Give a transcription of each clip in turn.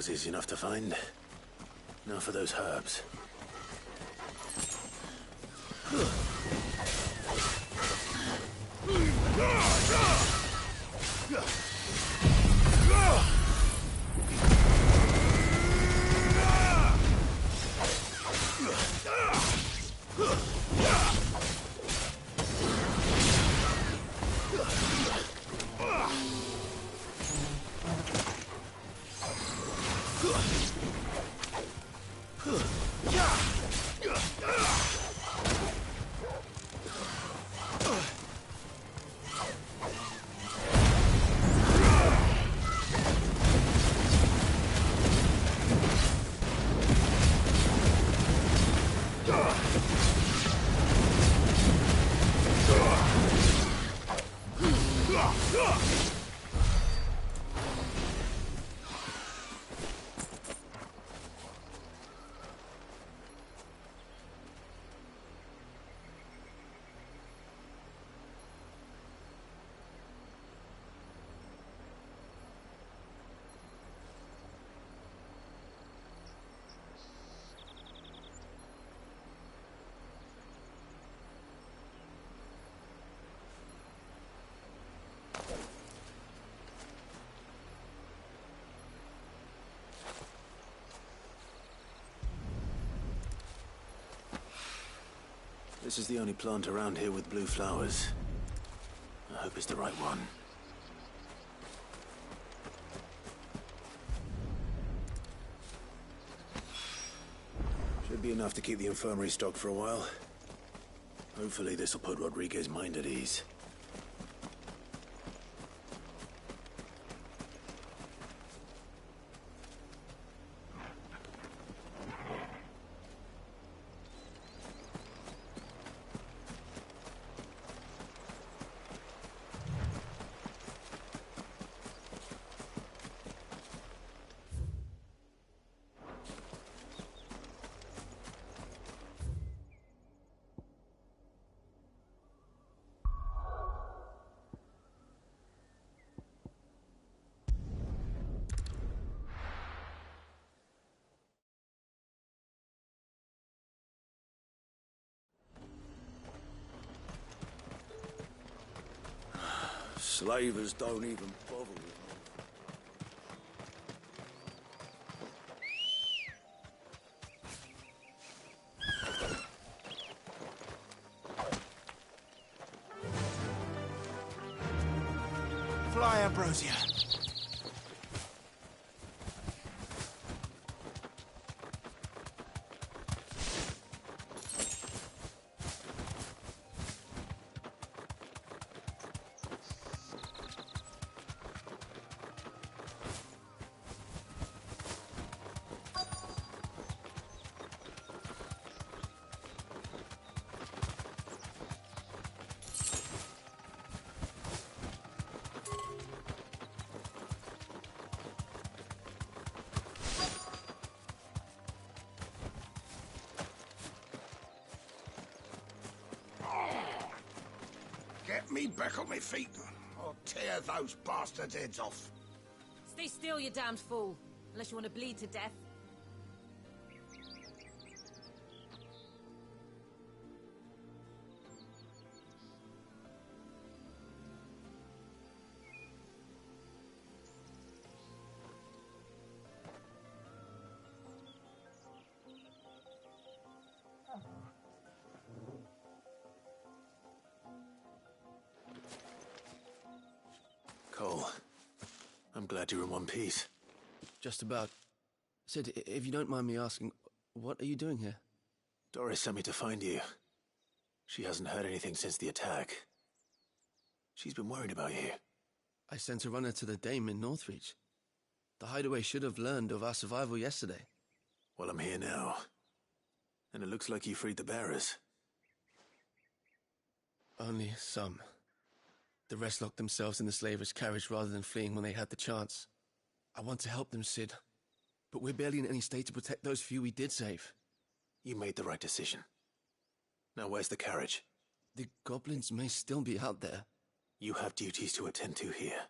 was easy enough to find. Now for those herbs. This is the only plant around here with blue flowers. I hope it's the right one. Should be enough to keep the infirmary stocked for a while. Hopefully this will put Rodriguez's mind at ease. Slavers don't even bother with me. Fly, Ambrosia. Get me back on my feet. I'll tear those bastards' heads off. Stay still, you damned fool. Unless you want to bleed to death. Cole, I'm glad you're in one piece. Just about. Sid, if you don't mind me asking, what are you doing here? Doris sent me to find you. She hasn't heard anything since the attack. She's been worried about you. I sent a runner to the Dame in Northreach. The Hideaway should have learned of our survival yesterday. Well, I'm here now. And it looks like you freed the bearers. Only some. The rest locked themselves in the slaver's carriage rather than fleeing when they had the chance. I want to help them, Sid. But we're barely in any state to protect those few we did save. You made the right decision. Now where's the carriage? The goblins may still be out there. You have duties to attend to here.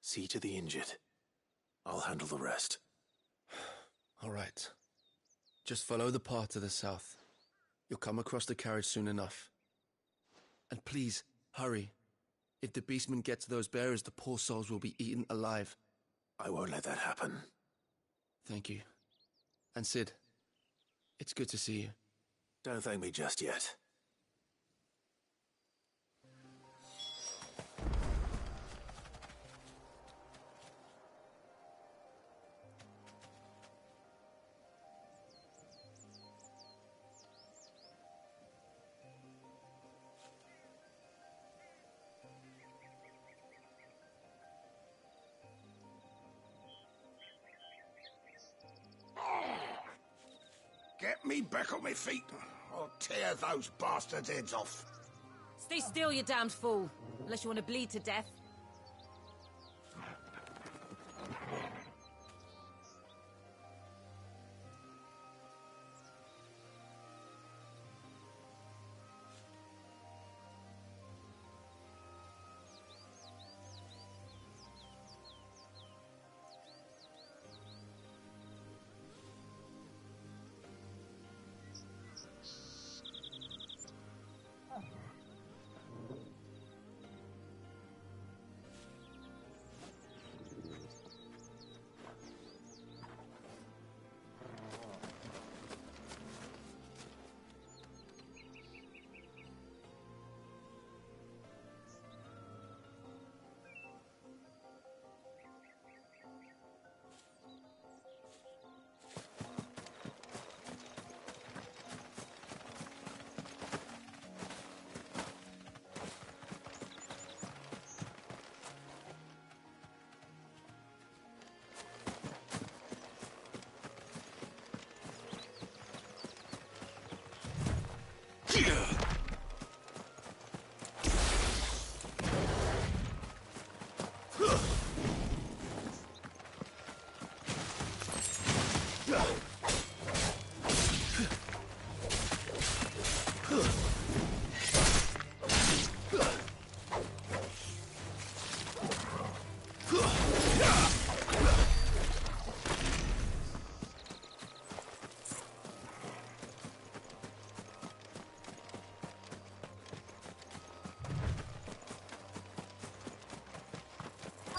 See to the injured. I'll handle the rest. All right. Just follow the path to the south. You'll come across the carriage soon enough. And please, hurry. If the beastmen get to those bearers, the poor souls will be eaten alive. I won't let that happen. Thank you. And Sid, it's good to see you. Don't thank me just yet. Get me back on my feet, or tear those bastards' heads off. Stay still, you damned fool. Unless you want to bleed to death.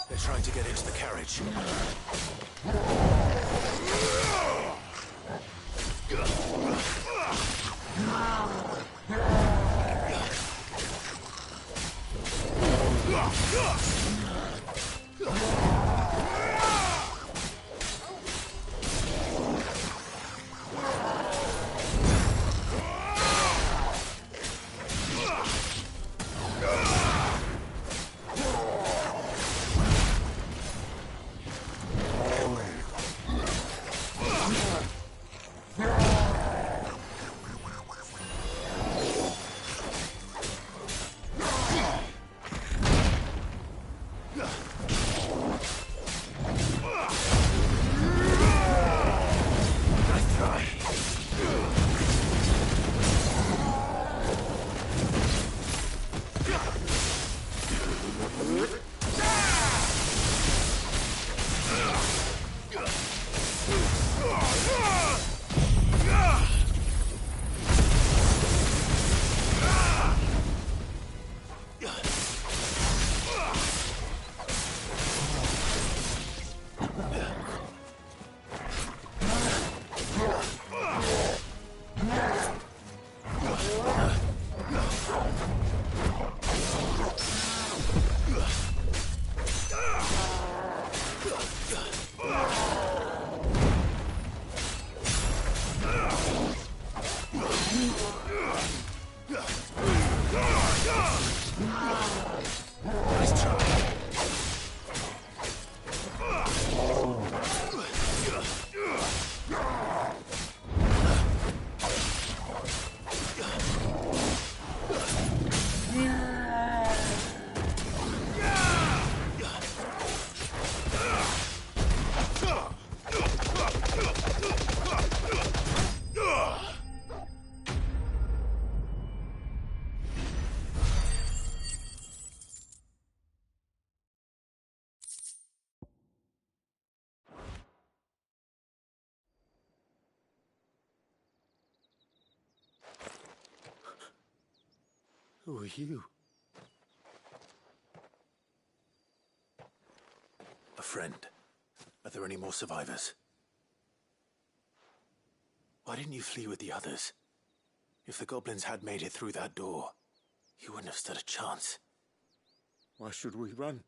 They're trying to get into the carriage. Who are you? A friend. Are there any more survivors? Why didn't you flee with the others? If the goblins had made it through that door, you wouldn't have stood a chance. Why should we run?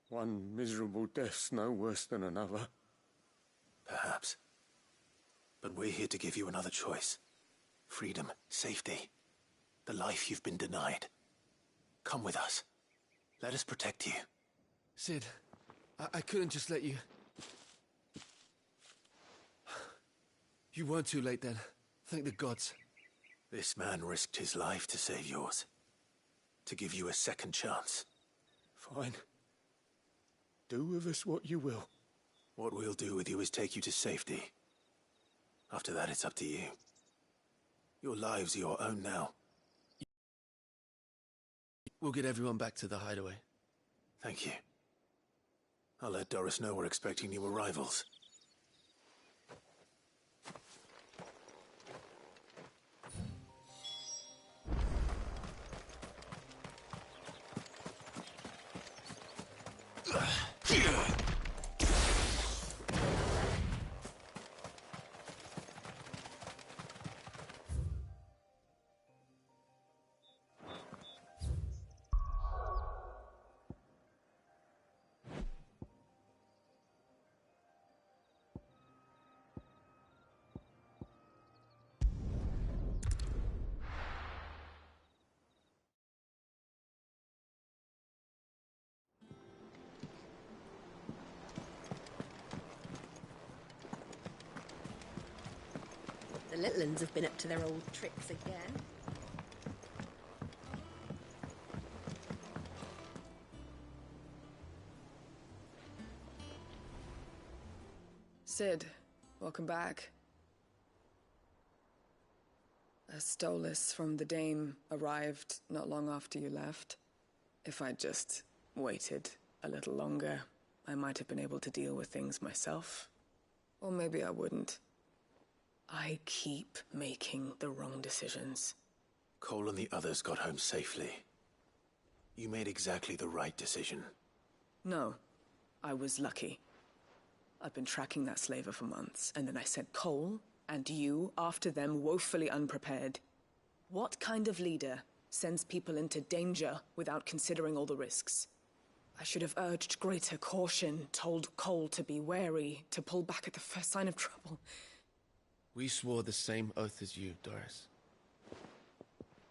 One miserable death's no worse than another. Perhaps. But we're here to give you another choice. Freedom, safety, the life you've been denied. Come with us. Let us protect you. Sid, I couldn't just let you... You weren't too late then. Thank the gods. This man risked his life to save yours. To give you a second chance. Fine. Do with us what you will. What we'll do with you is take you to safety. After that, it's up to you. Your lives are your own now. We'll get everyone back to the hideaway. Thank you. I'll let Doris know we're expecting new arrivals. The little uns have been up to their old tricks again. Sid, welcome back. A Stolas from the Dame arrived not long after you left. If I'd just waited a little longer, I might have been able to deal with things myself. Or maybe I wouldn't. I keep making the wrong decisions. Cole and the others got home safely. You made exactly the right decision. No, I was lucky. I've been tracking that slaver for months, and then I sent Cole and you after them woefully unprepared. What kind of leader sends people into danger without considering all the risks? I should have urged greater caution, told Cole to be wary, to pull back at the first sign of trouble. We swore the same oath as you, Doris.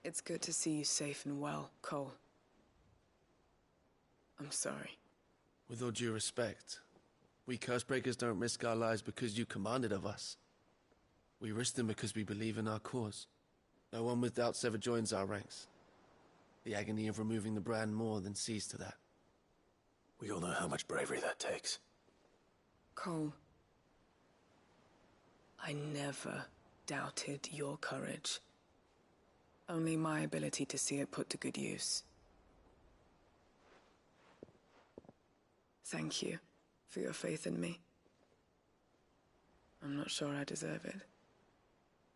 It's good to see you safe and well, Cole. I'm sorry. With all due respect, we Cursebreakers don't risk our lives because you commanded of us. We risk them because we believe in our cause. No one with doubts ever joins our ranks. The agony of removing the brand more than sees to that. We all know how much bravery that takes. Cole, I never doubted your courage. Only my ability to see it put to good use. Thank you for your faith in me. I'm not sure I deserve it.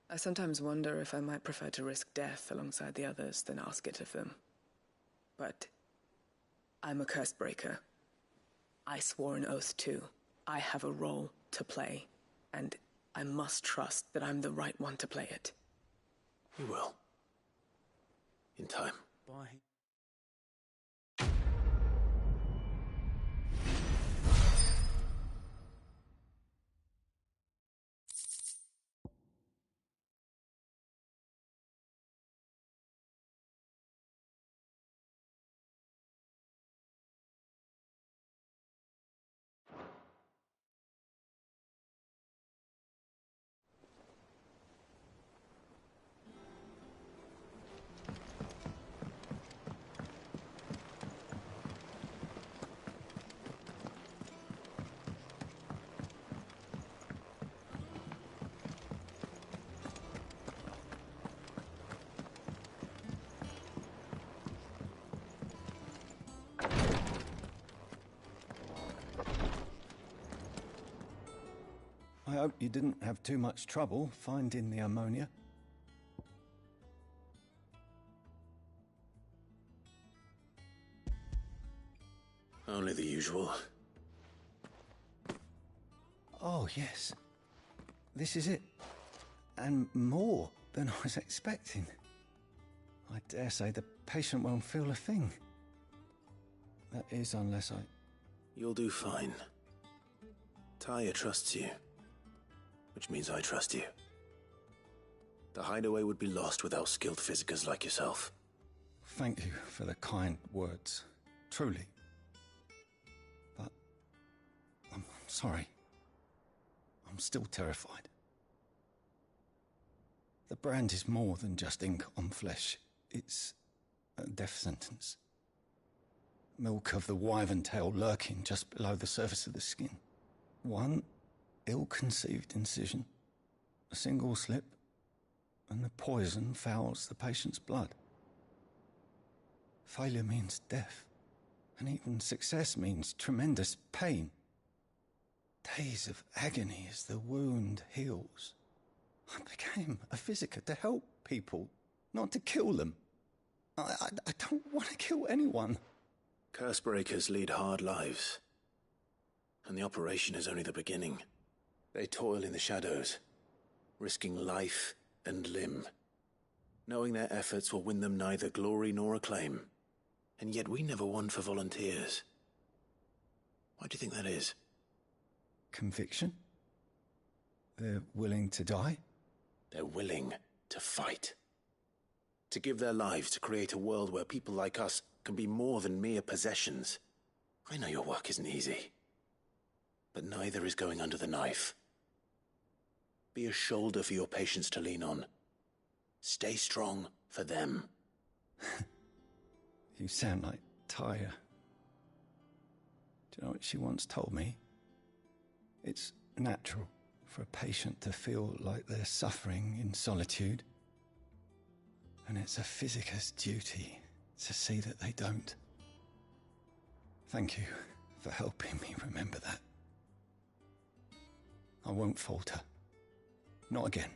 I sometimes wonder if I might prefer to risk death alongside the others than ask it of them. But I'm a Cursebreaker. I swore an oath too. I have a role to play, and I must trust that I'm the right one to play it. You will. In time. Bye. I hope you didn't have too much trouble finding the ammonia. Only the usual. Oh, yes. This is it. And more than I was expecting. I dare say the patient won't feel a thing. That is, unless I... You'll do fine. Tyr trusts you, which means I trust you. The hideaway would be lost without skilled physicers like yourself. Thank you for the kind words. Truly. But... I'm sorry. I'm still terrified. The brand is more than just ink on flesh. It's a death sentence. Milk of the wyvern tail lurking just below the surface of the skin. One ill-conceived incision, a single slip, and the poison fouls the patient's blood. Failure means death, and even success means tremendous pain. Days of agony as the wound heals. I became a physiker to help people, not to kill them. I don't want to kill anyone. Cursebreakers lead hard lives. And the operation is only the beginning. They toil in the shadows, risking life and limb, knowing their efforts will win them neither glory nor acclaim. And yet we never won for volunteers. Why do you think that is? Conviction? They're willing to die? They're willing to fight. To give their lives to create a world where people like us can be more than mere possessions. I know your work isn't easy. But neither is going under the knife. Be a shoulder for your patients to lean on. Stay strong for them. You sound like Tyr. Do you know what she once told me? It's natural for a patient to feel like they're suffering in solitude. And it's a physiker's duty to see that they don't. Thank you for helping me remember that. I won't falter. Not again.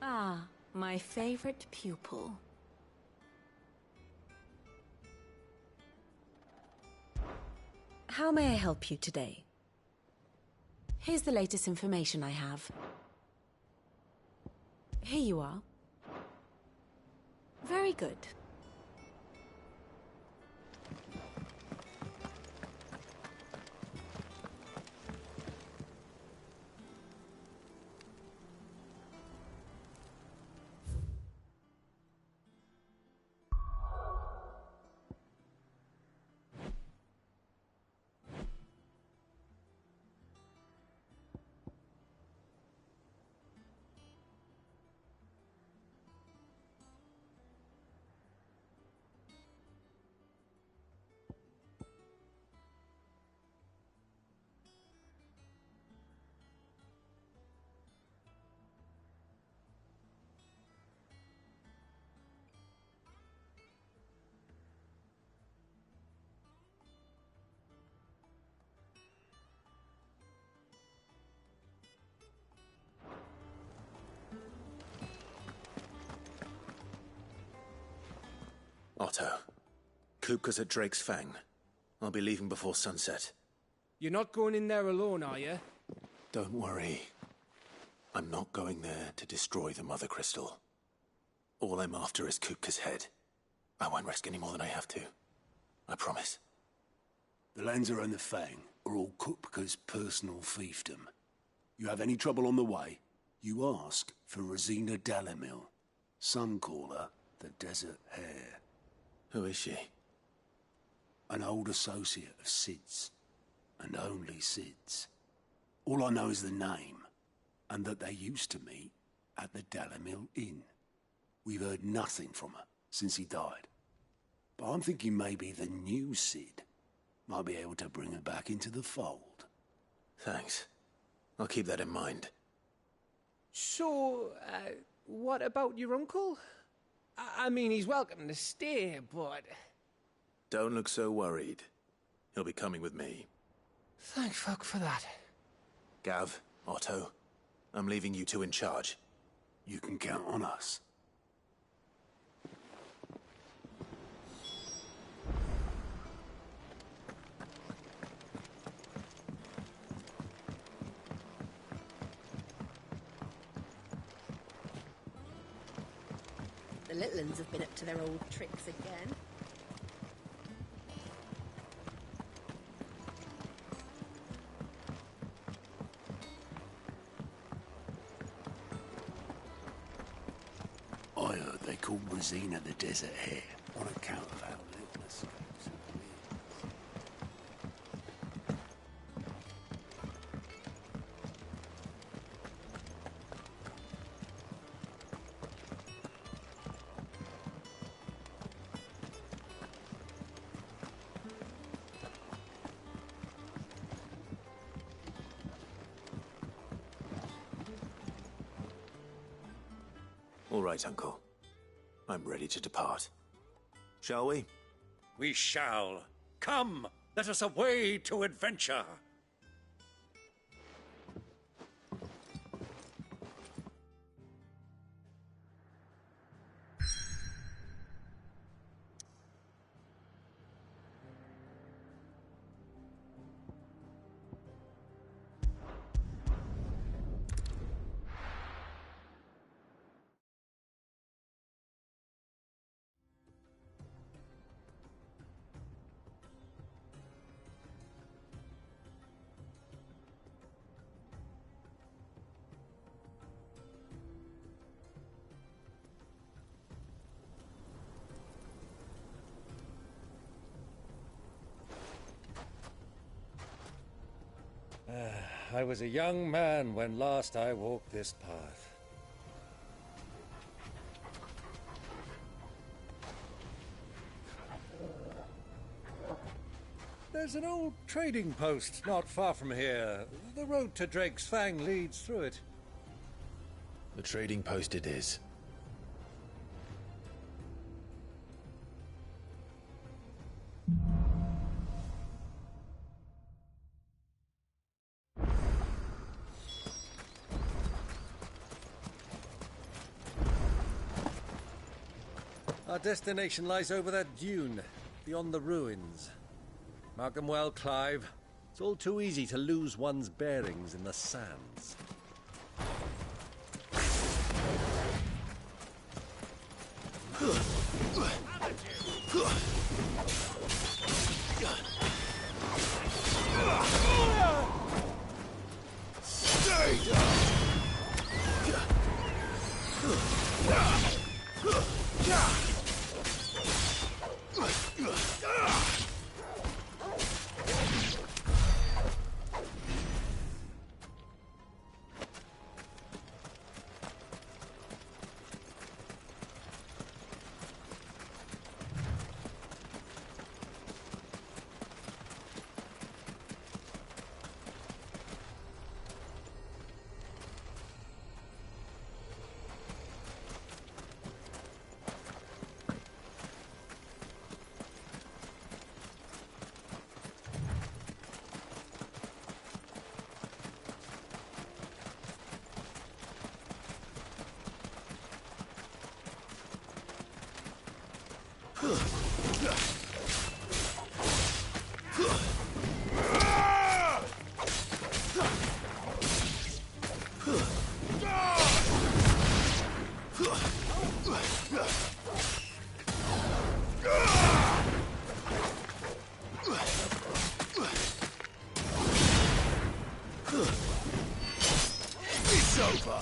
Ah, my favorite pupil. How may I help you today? Here's the latest information I have. Here you are. Very good. Otto, Kupka's at Drake's Fang. I'll be leaving before sunset. You're not going in there alone, are you? Don't worry. I'm not going there to destroy the Mother Crystal. All I'm after is Kupka's head. I won't risk any more than I have to. I promise. The Lanza and the Fang are all Kupka's personal fiefdom. You have any trouble on the way, you ask for Rosina Dalimil. Some call her the Desert Hare. Who is she? An old associate of Sid's, and only Sid's. All I know is the name, and that they used to meet at the Dalimil Inn. We've heard nothing from her since he died. But I'm thinking maybe the new Cid might be able to bring her back into the fold. Thanks. I'll keep that in mind. So, what about your uncle? I mean, he's welcome to stay, but... Don't look so worried. He'll be coming with me. Thank fuck for that. Gav, Otto, I'm leaving you two in charge. You can count on us. The little uns have been up to their old tricks again. I heard they called Rosina the Desert Hare on account of how little escapes of the All right, Uncle. I'm ready to depart. Shall we? We shall. Come, let us away to adventure. I was a young man when last I walked this path. There's an old trading post not far from here. The road to Drake's Fang leads through it. The trading post it is. Our destination lies over that dune, beyond the ruins. Mark them well, Clive. It's all too easy to lose one's bearings in the sands. Stay down! It's over.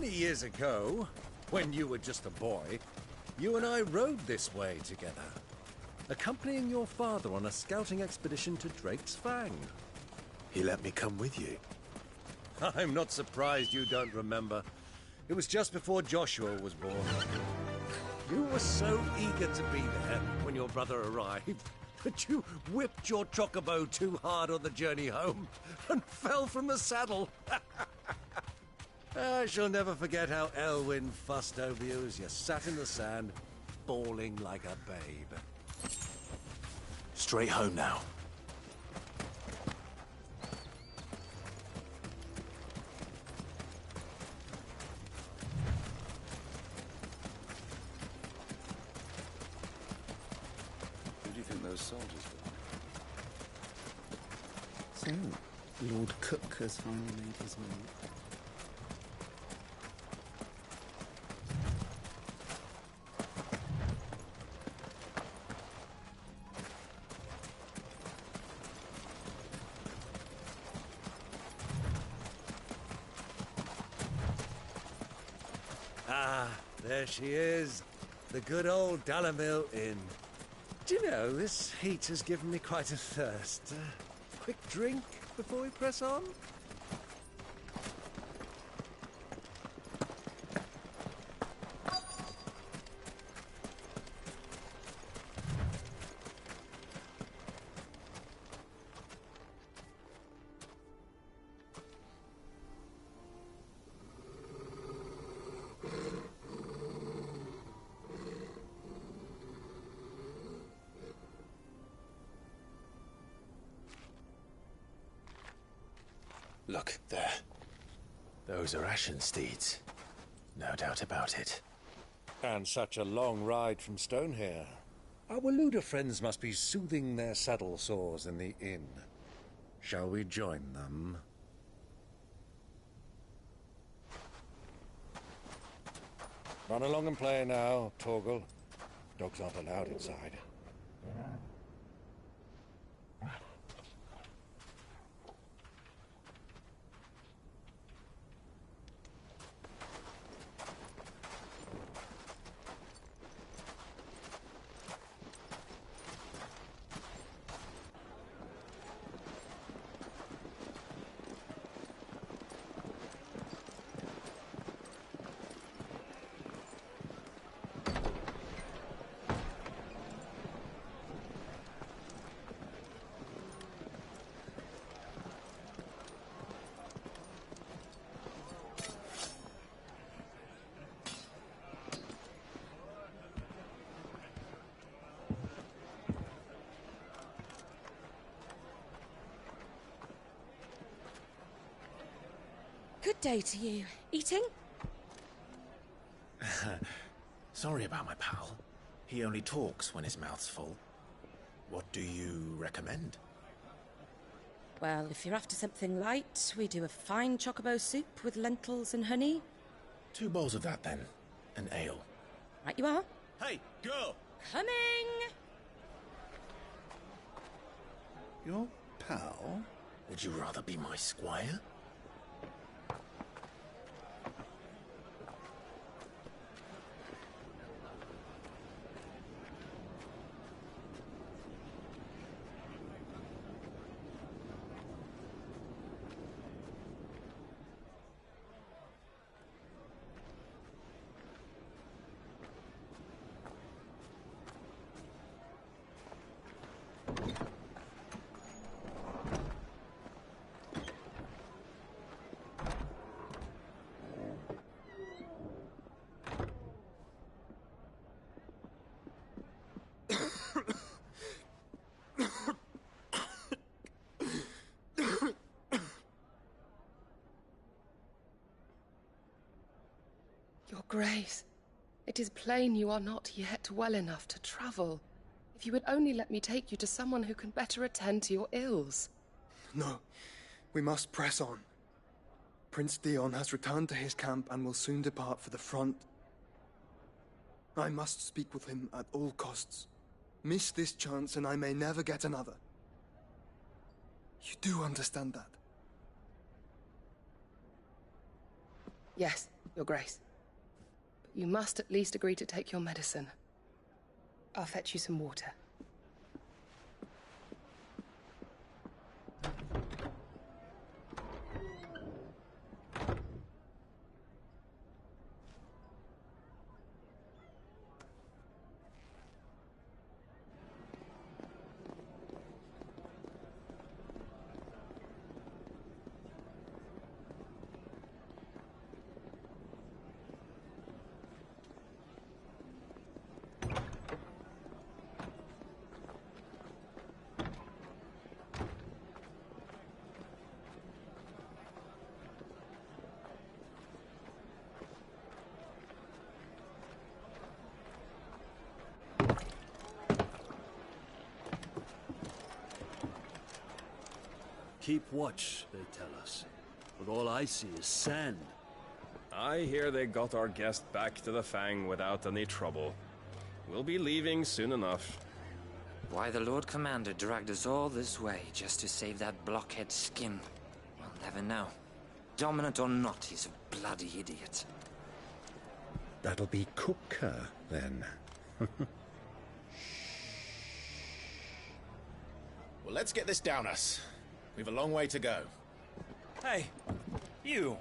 Many years ago, when you were just a boy, you and I rode this way together, accompanying your father on a scouting expedition to Drake's Fang. He let me come with you. I'm not surprised you don't remember. It was just before Joshua was born. You were so eager to be there when your brother arrived that you whipped your chocobo too hard on the journey home and fell from the saddle. I shall never forget how Elwyn fussed over you as you sat in the sand, bawling like a babe. Straight home now. Who do you think those soldiers were? So, Lord Cook has finally made his move. Ah, there she is. The good old Dalamil Inn. Do you know, this heat has given me quite a thirst. Quick drink before we press on? Look, there. Those are Ashen steeds. No doubt about it. And such a long ride from Stonehair. Our Luda friends must be soothing their saddle sores in the inn. Shall we join them? Run along and play now, Torgal. Dogs aren't allowed inside. Good day to you. Eating? Sorry about my pal. He only talks when his mouth's full. What do you recommend? Well, if you're after something light, we do a fine chocobo soup with lentils and honey. 2 bowls of that, then. An ale. Right you are. Hey, girl! Coming! Your pal? Would you rather be my squire? Your Grace, it is plain you are not yet well enough to travel. If you would only let me take you to someone who can better attend to your ills. No, we must press on. Prince Dion has returned to his camp and will soon depart for the front. I must speak with him at all costs. Miss this chance and I may never get another. You do understand that? Yes, Your Grace. But you must at least agree to take your medicine. I'll fetch you some water. Keep watch, they tell us. But all I see is sand. I hear they got our guest back to the Fang without any trouble. We'll be leaving soon enough. Why the Lord Commander dragged us all this way just to save that blockhead Skin, we'll never know. Dominant or not, he's a bloody idiot. That'll be Kupka, then. Well, let's get this down us. We've a long way to go. Hey, you.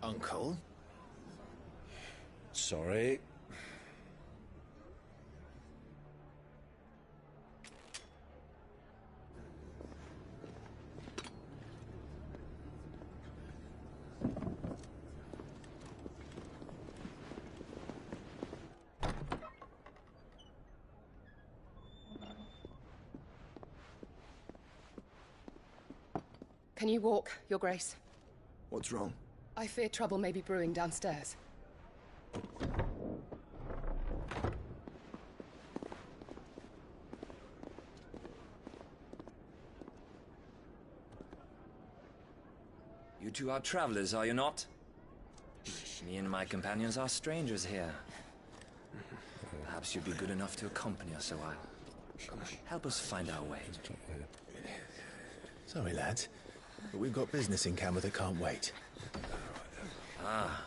Uncle? Sorry. Can you walk, Your Grace? What's wrong? I fear trouble may be brewing downstairs. You two are travelers, are you not? Me and my companions are strangers here. Perhaps you'd be good enough to accompany us a while. Help us find our way. Sorry, lads, but we've got business in Camber that can't wait. Ah,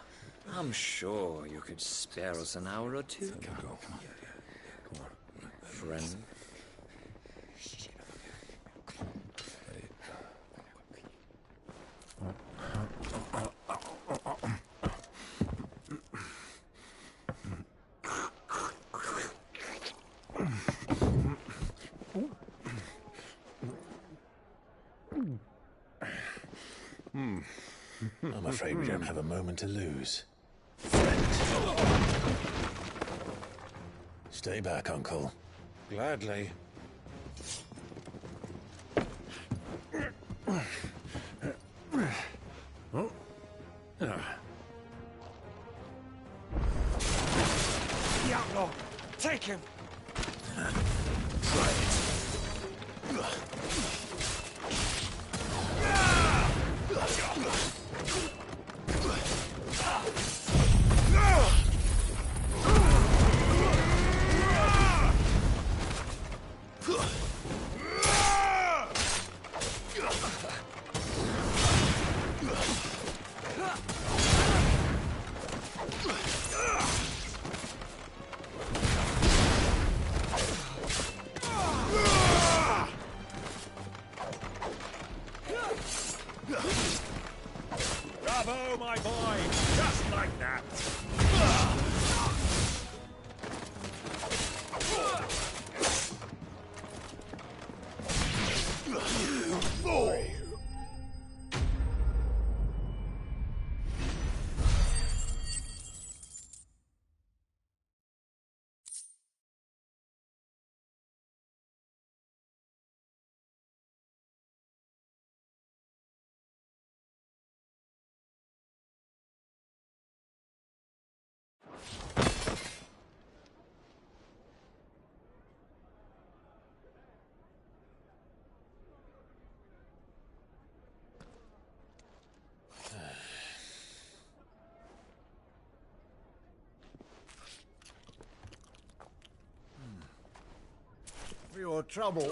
I'm sure you could spare us an hour or two. Come on. Friend. I'm afraid we don't have a moment to lose. Stay back, Uncle. Gladly. The outlaw! Take him! Try it. Bravo, my boy! Just like that! You boy! your trouble.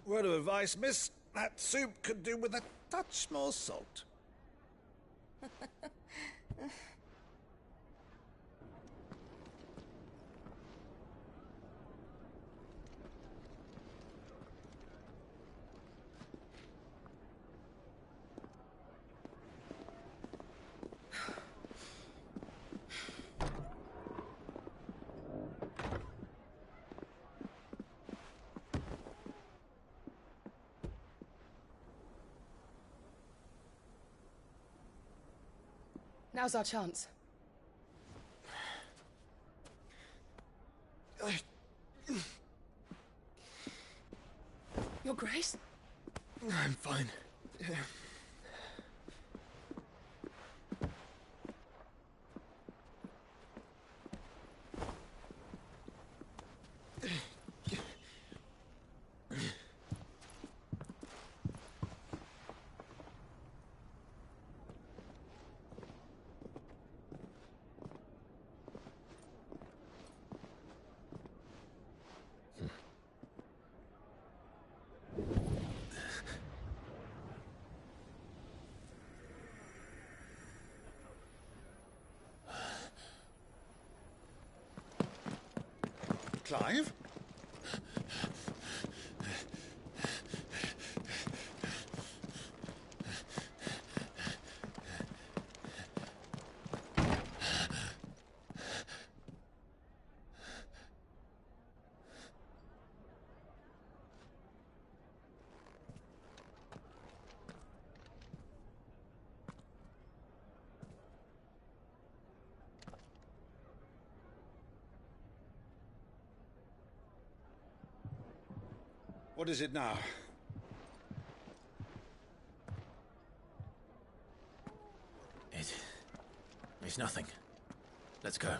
Word of advice, miss. That soup could do with a touch more salt. Now's our chance. Your Grace? I'm fine. Clive? What is it now? It's nothing. Let's go.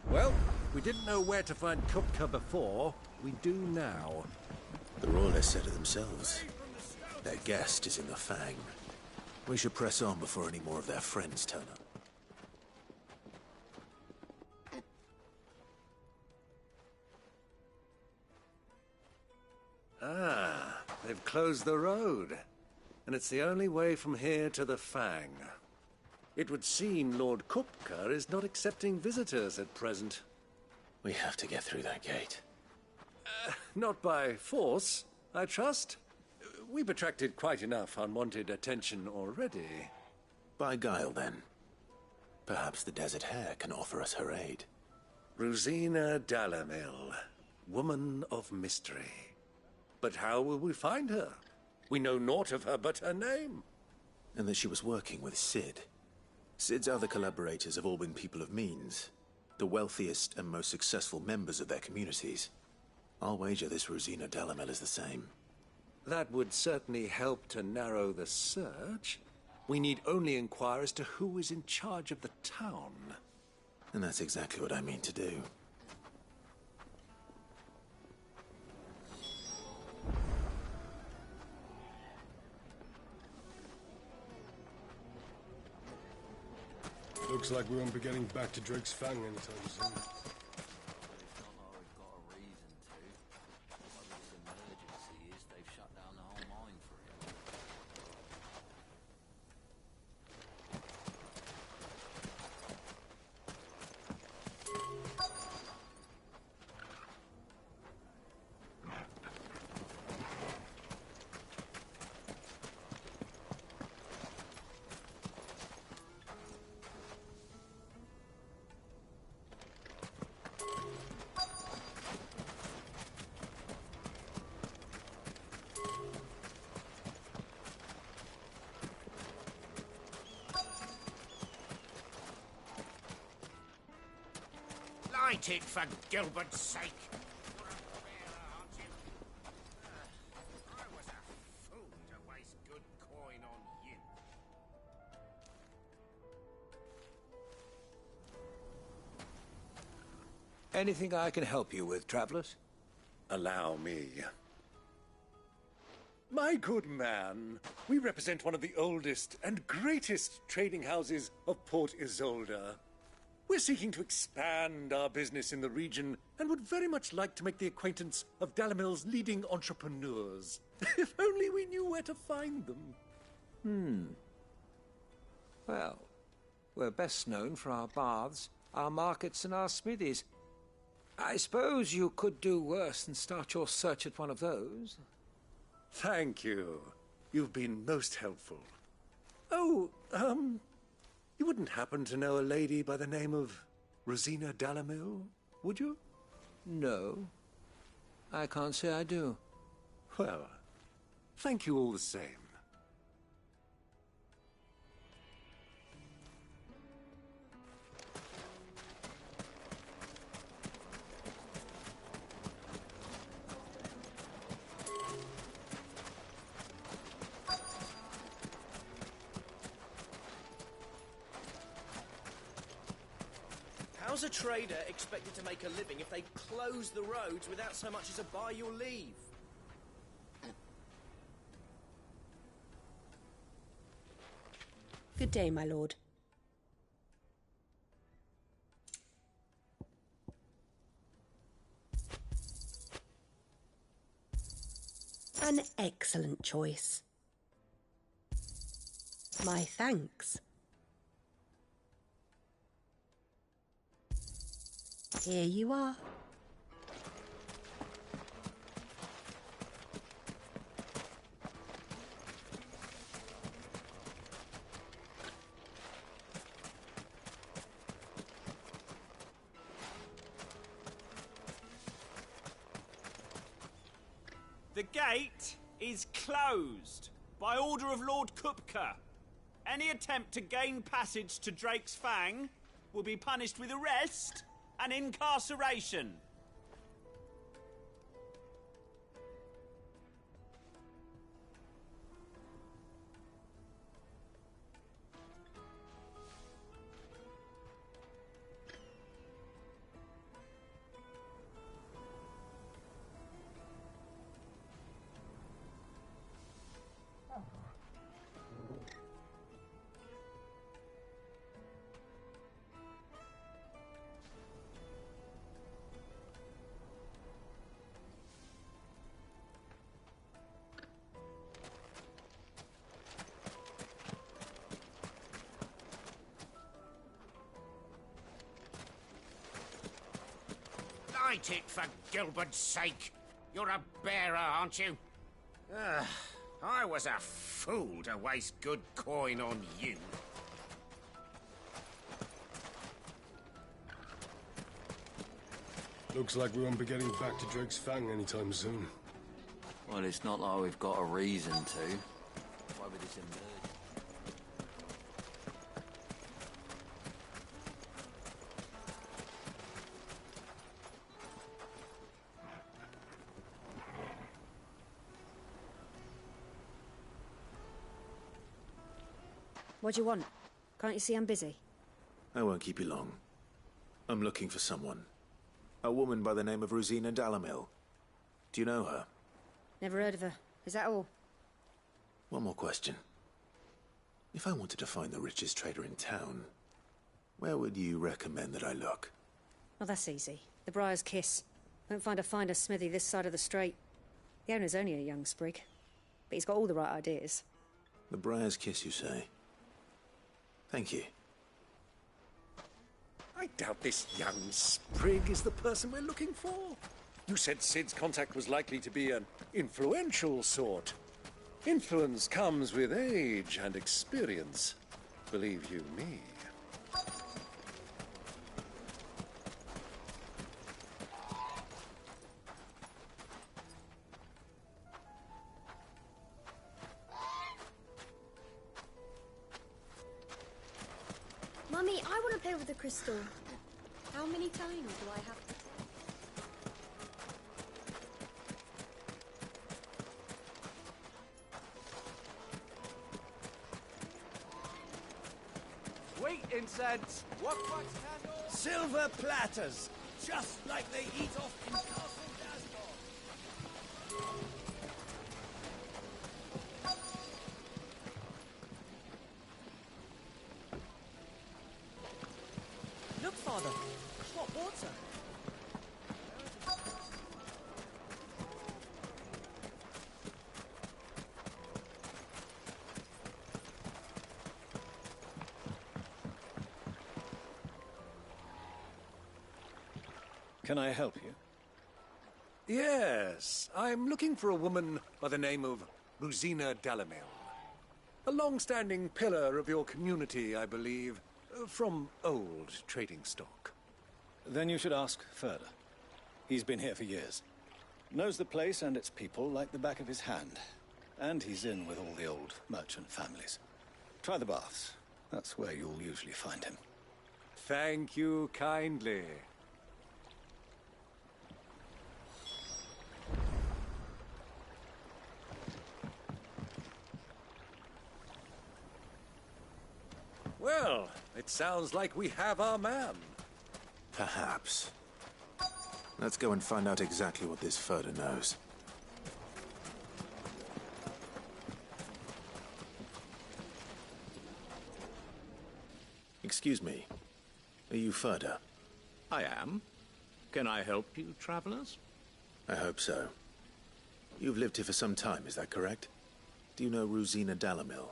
Well, we didn't know where to find Kupka before. We do now. The Royalists said it themselves. Their guest is in the Fang. We should press on before any more of their friends turn up. Ah, they've closed the road. And it's the only way from here to the Fang. It would seem Lord Kupka is not accepting visitors at present. We have to get through that gate. Not by force, I trust. We've attracted quite enough unwanted attention already. By guile, then. Perhaps the Desert Hare can offer us her aid. Rosina Dalamil, woman of mystery. But how will we find her? We know naught of her but her name. And that she was working with Cid. Cid's other collaborators have all been people of means, the wealthiest and most successful members of their communities. I'll wager this Rosina Dalamil is the same. That would certainly help to narrow the search. We need only inquire as to who is in charge of the town. And that's exactly what I mean to do. Looks like we won't be getting back to Drake's Fang anytime soon. Light it, for Gilbert's sake! I was a fool to waste good coin on you. Anything I can help you with, travelers? Allow me. My good man, we represent one of the oldest and greatest trading houses of Port Isolde. We're seeking to expand our business in the region and would very much like to make the acquaintance of Dalimil's leading entrepreneurs. If only we knew where to find them. Well, we're best known for our baths, our markets, and our smithies. I suppose you could do worse than start your search at one of those. Thank you. You've been most helpful. Oh, you wouldn't happen to know a lady by the name of Rosina Dalimil, would you? No. I can't say I do. Well, thank you all the same. How's a trader expected to make a living if they close the roads without so much as a by your leave? Good day, my lord. An excellent choice. My thanks. Here you are. The gate is closed by order of Lord Kupka. Any attempt to gain passage to Drake's Fang will be punished with arrest and incarceration. Light it, for Gilbert's sake! You're a bearer, aren't you? I was a fool to waste good coin on you. Looks like we won't be getting back to Drake's Fang anytime soon. Well, it's not like we've got a reason to. Why would this emerge? What do you want? Can't you see I'm busy? I won't keep you long. I'm looking for someone. A woman by the name of Rosina Dalimil. Do you know her? Never heard of her. Is that all? One more question. If I wanted to find the richest trader in town, where would you recommend that I look? Oh, that's easy. The Briar's Kiss. Won't find a finer smithy this side of the strait. The owner's only a young sprig, but he's got all the right ideas. The Briar's Kiss, you say? Thank you. I doubt this young sprig is the person we're looking for. You said Sid's contact was likely to be an influential sort. Influence comes with age and experience, believe you me. Mummy, I want to play with the crystal. How many times do I have to... Wheat incense, wax candles, Silver platters, just like they eat off in Castle Dasmor. Look, Father. Hot water. Can I help you? Yes, I'm looking for a woman by the name of Rosina Dalamil. A long-standing pillar of your community, I believe, from old trading stock. Then you should ask Furder. He's been here for years. Knows the place and its people like the back of his hand. And he's in with all the old merchant families. Try the baths. That's where you'll usually find him. Thank you kindly. Well, it sounds like we have our man. Perhaps. Let's go and find out exactly what this Furder knows. Excuse me. Are you Furder? I am. Can I help you, travelers? I hope so. You've lived here for some time, is that correct? Do you know Rosina Dalamil?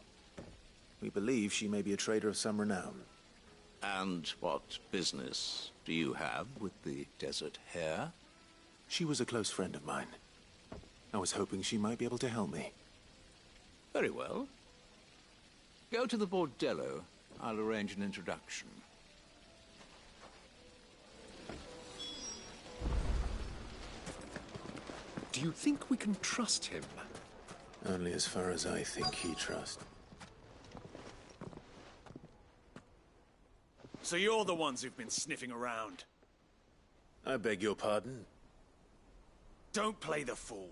We believe she may be a trader of some renown. And what business do you have with the Desert Hare? She was a close friend of mine. I was hoping she might be able to help me. Very well. Go to the Bordello. I'll arrange an introduction. Do you think we can trust him? Only as far as I think he trusts. So you're the ones who've been sniffing around? I beg your pardon? Don't play the fool.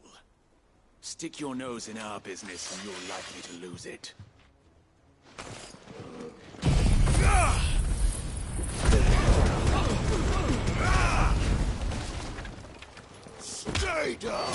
Stick your nose in our business and you're likely to lose it. Stay down!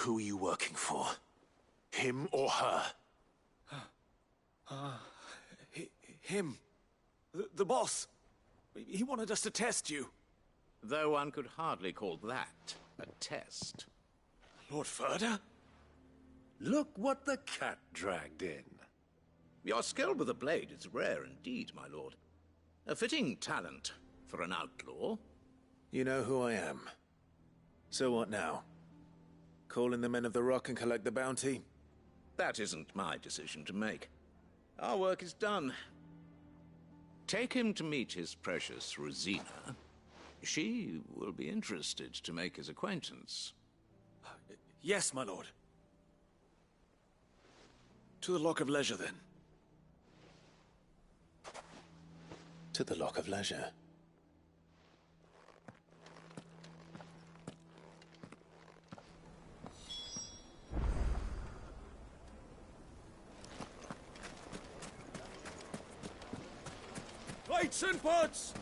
Who are you working for? Him or her? Him. The boss. He wanted us to test you. Though one could hardly call that a test. Lord Furder? Look what the cat dragged in. Your skill with the blade is rare indeed, my lord. A fitting talent for an outlaw. You know who I am. So what now? Call in the Men of the Rock and collect the bounty? That isn't my decision to make. Our work is done. Take him to meet his precious Rosina. She will be interested to make his acquaintance. Yes, my lord. To the Lock of Leisure, then. To the Lock of Leisure. Plates and pots!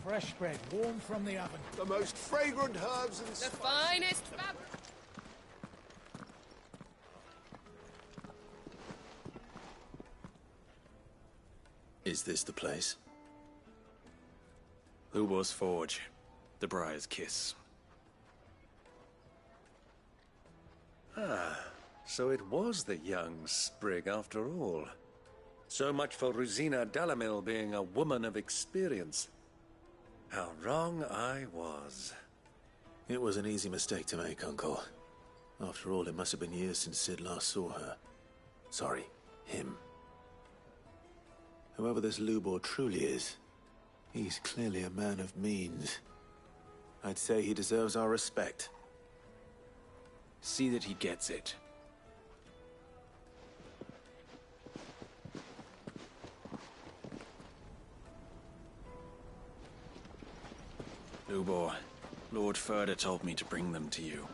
Fresh bread, warm from the oven. The most fragrant herbs and The finest fabric. Is this the place? Lubor's Forge. The Briar's Kiss. Ah, so it was the young sprig after all. So much for Rosina Dalamil being a woman of experience. How wrong I was. It was an easy mistake to make, Uncle. After all, it must have been years since Sid last saw her. Sorry, him. Whoever this Lubor truly is, he's clearly a man of means. I'd say he deserves our respect. See that he gets it. Lubor, Lord Ferda told me to bring them to you.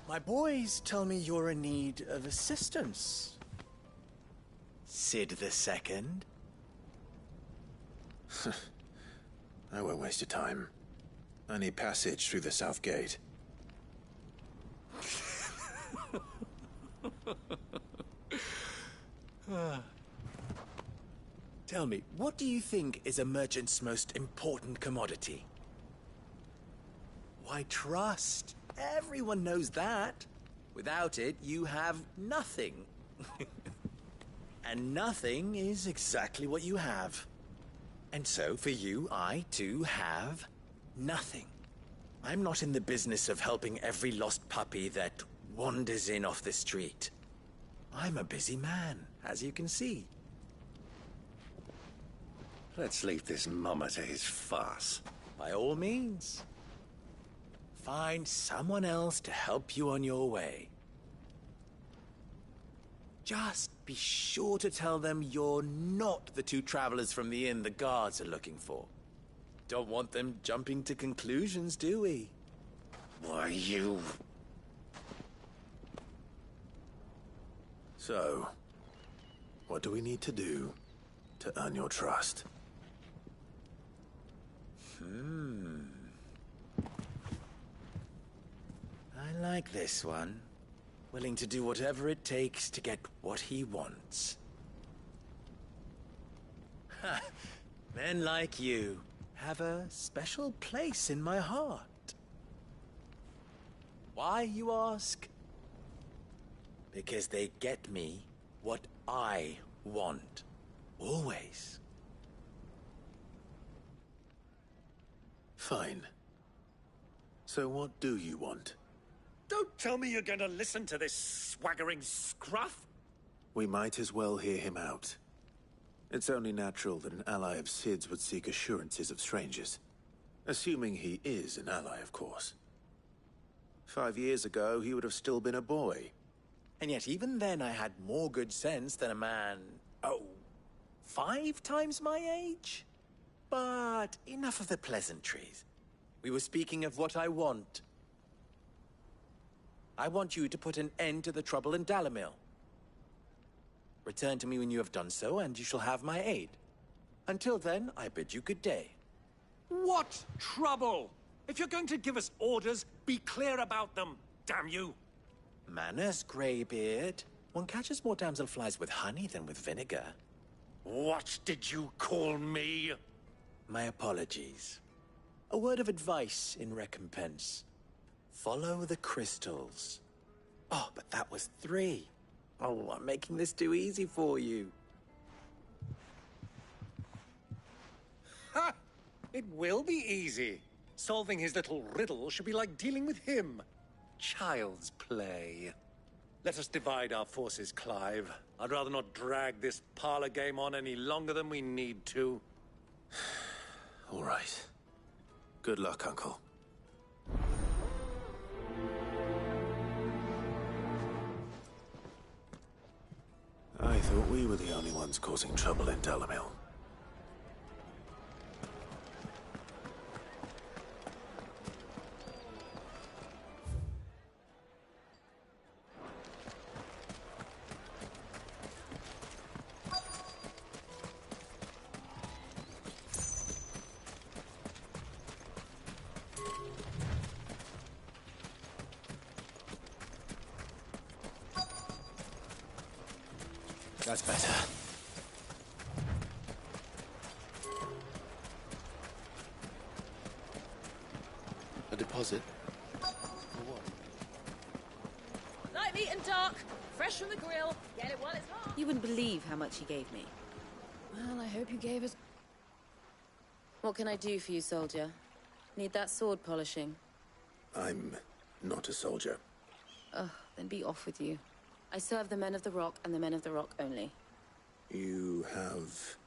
My boys tell me you're in need of assistance. Sid the Second? I won't waste your time. I need passage through the south gate. Tell me, what do you think is a merchant's most important commodity? Why, trust. Everyone knows that. Without it, you have nothing. And nothing is exactly what you have. And so, for you, I, too, have nothing. I'm not in the business of helping every lost puppy that wanders in off the street. I'm a busy man, as you can see. Let's leave this mummer to his farce. By all means. Find someone else to help you on your way. Just be sure to tell them you're not the two travelers from the inn the guards are looking for. Don't want them jumping to conclusions, do we? Why, you... So, what do we need to do to earn your trust? I like this one. Willing to do whatever it takes to get what he wants. Ha! Men like you have a special place in my heart. Why, you ask? Because they get me what I want. Always. Fine. So what do you want? Don't tell me you're going to listen to this swaggering scruff! We might as well hear him out. It's only natural that an ally of Sid's would seek assurances of strangers. Assuming he is an ally, of course. 5 years ago, he would have still been a boy. And yet even then I had more good sense than a man, 5 times my age? But enough of the pleasantries. We were speaking of what I want. I want you to put an end to the trouble in Dalamil. Return to me when you have done so, and you shall have my aid. Until then, I bid you good day. What trouble? If you're going to give us orders, be clear about them, damn you! Manners, Greybeard. One catches more damselflies with honey than with vinegar. What did you call me? My apologies. A word of advice in recompense. Follow the crystals. Oh, but that was 3. Oh, I'm making this too easy for you. Ha! It will be easy. Solving his little riddle should be like dealing with him. Child's play. Let us divide our forces, Clive. I'd rather not drag this parlor game on any longer than we need to. All right. Good luck, Uncle. I thought we were the only ones causing trouble in Dalamil. That's better. A deposit? Light, meat and dark, fresh from the grill. Get it while it's hot. You wouldn't believe how much he gave me. Well, I hope you gave us... What can I do for you, soldier? Need that sword polishing? I'm not a soldier. Ugh, then be off with you. I serve the Men of the Rock and the Men of the Rock only. You have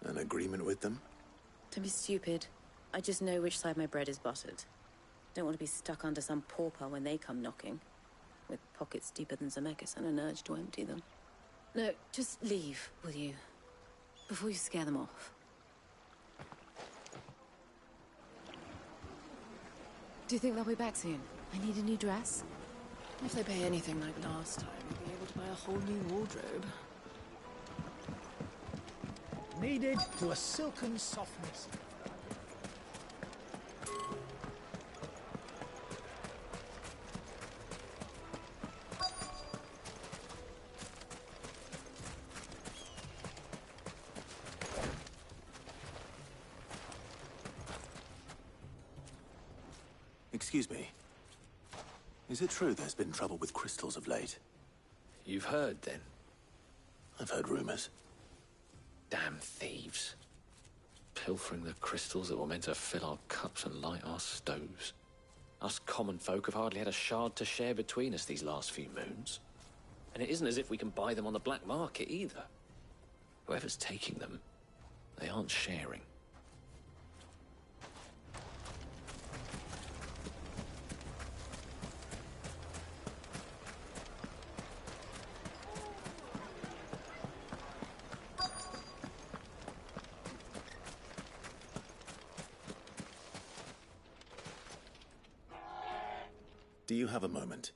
an agreement with them? Don't be stupid. I just know which side my bread is buttered. Don't want to be stuck under some pauper when they come knocking. With pockets deeper than Zemeckis and an urge to empty them. No, just leave, will you? Before you scare them off. Do you think they'll be back soon? I need a new dress. If they pay anything like last time, we'll be able to buy a whole new wardrobe. Kneaded to a silken softness. Excuse me. Is it true there's been trouble with crystals of late? You've heard, then? I've heard rumors. Damn thieves. Pilfering the crystals that were meant to fill our cups and light our stoves. Us common folk have hardly had a shard to share between us these last few moons. And it isn't as if we can buy them on the black market either. Whoever's taking them, they aren't sharing. Do you have a moment?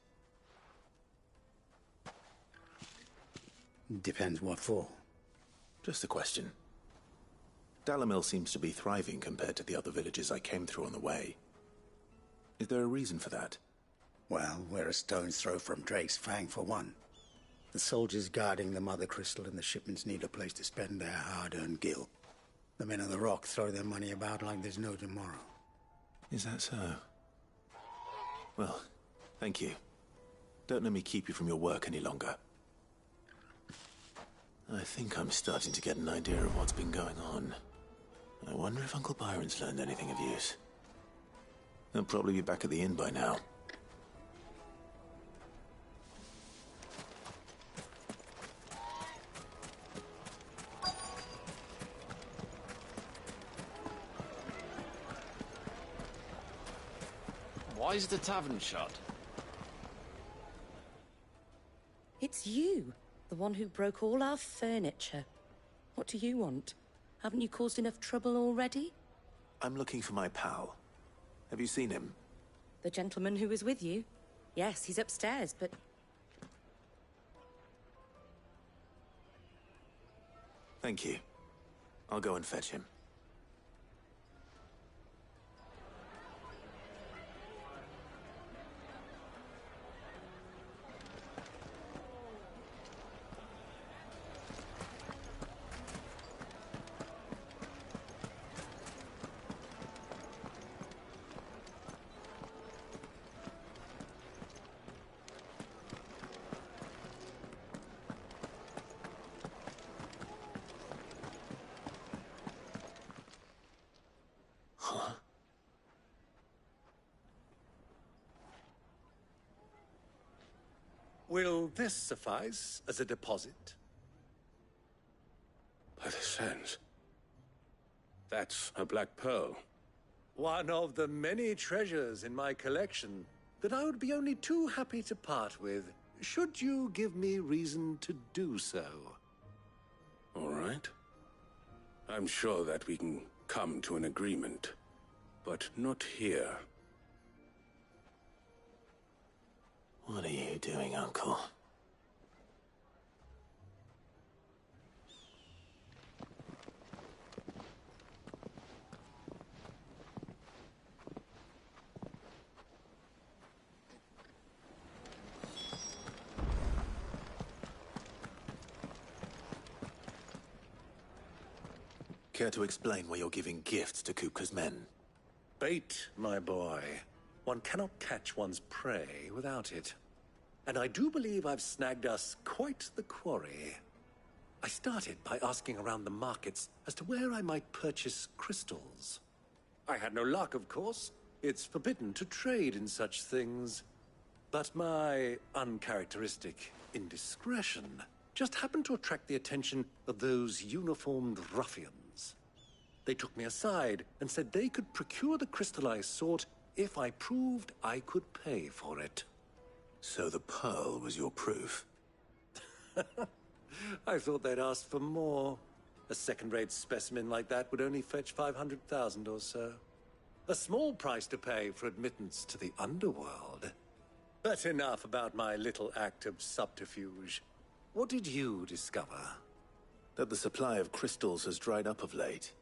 Depends what for. Just a question. Dalamil seems to be thriving compared to the other villages I came through on the way. Is there a reason for that? Well, we're a stone's throw from Drake's Fang, for one. The soldiers guarding the Mother Crystal and the shipments need a place to spend their hard-earned gil. The Men of the Rock throw their money about like there's no tomorrow. Is that so? Well, thank you. Don't let me keep you from your work any longer. I think I'm starting to get an idea of what's been going on. I wonder if Uncle Byron's learned anything of use. He'll probably be back at the inn by now. Why is the tavern shut? It's you, the one who broke all our furniture. What do you want? Haven't you caused enough trouble already? I'm looking for my pal. Have you seen him? The gentleman who was with you? Yes, he's upstairs, but... Thank you. I'll go and fetch him. Will this suffice as a deposit? By the sands. That's a black pearl. One of the many treasures in my collection that I would be only too happy to part with, should you give me reason to do so. All right. I'm sure that we can come to an agreement, but not here. What are you doing, Uncle? Care to explain why you're giving gifts to Kupka's men? Bait, my boy. One cannot catch one's prey without it. And I do believe I've snagged us quite the quarry. I started by asking around the markets as to where I might purchase crystals. I had no luck, of course. It's forbidden to trade in such things. But my uncharacteristic indiscretion just happened to attract the attention of those uniformed ruffians. They took me aside and said they could procure the crystal I sought if I proved I could pay for it. So the pearl was your proof? I thought they'd asked for more. A second-rate specimen like that would only fetch 500,000 or so. A small price to pay for admittance to the underworld. But enough about my little act of subterfuge. What did you discover? That the supply of crystals has dried up of late.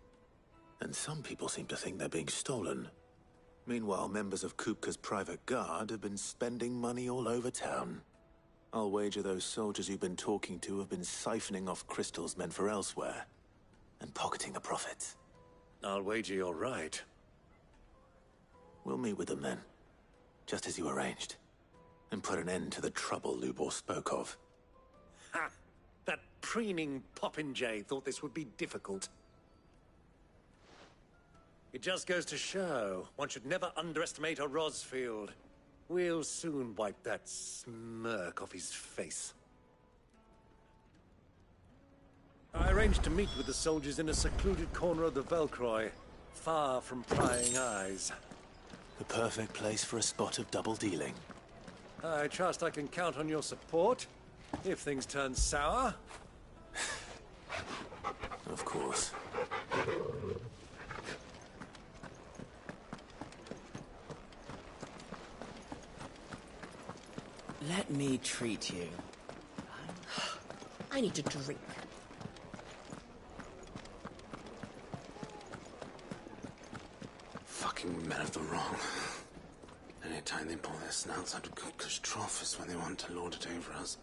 And some people seem to think they're being stolen. Meanwhile, members of Kupka's private guard have been spending money all over town. I'll wager those soldiers you've been talking to have been siphoning off crystals meant for elsewhere, and pocketing the profits. I'll wager you're right. We'll meet with them then, just as you arranged, and put an end to the trouble Lubor spoke of. Ha! That preening popinjay thought this would be difficult. It just goes to show, one should never underestimate a Rosfield. We'll soon wipe that smirk off his face. I arranged to meet with the soldiers in a secluded corner of the Velcroy, far from prying eyes. The perfect place for a spot of double dealing. I trust I can count on your support, if things turn sour. Of course. Let me treat you. I need a drink. Fucking men of the wrong. Anytime they pull their snouts out of Kupka's trough is when they want to lord it over us.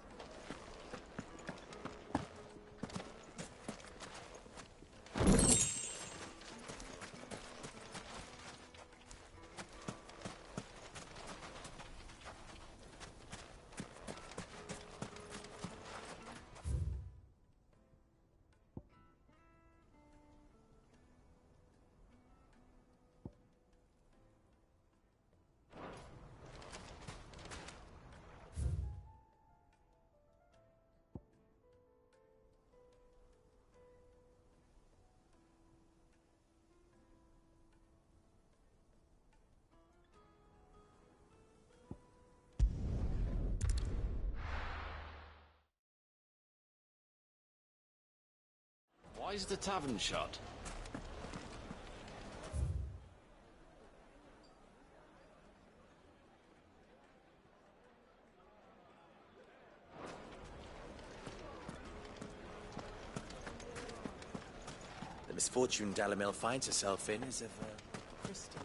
Why is the tavern shut? The misfortune Dalimil finds herself in is of crystal.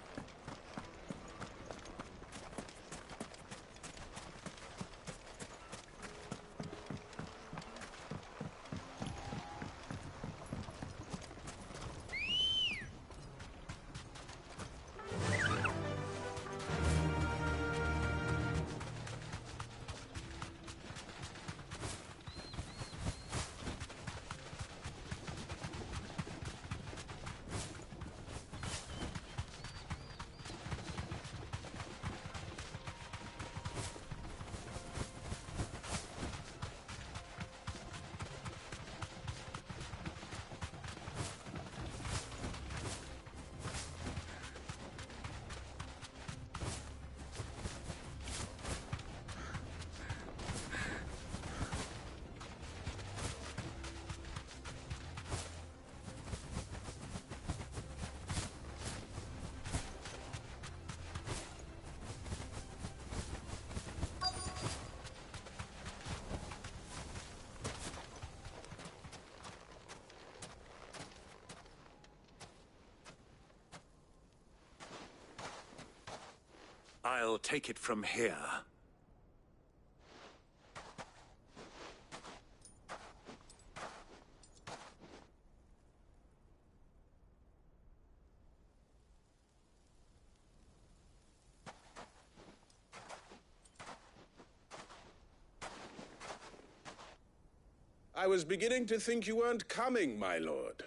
I'll take it from here. I was beginning to think you weren't coming, my lord.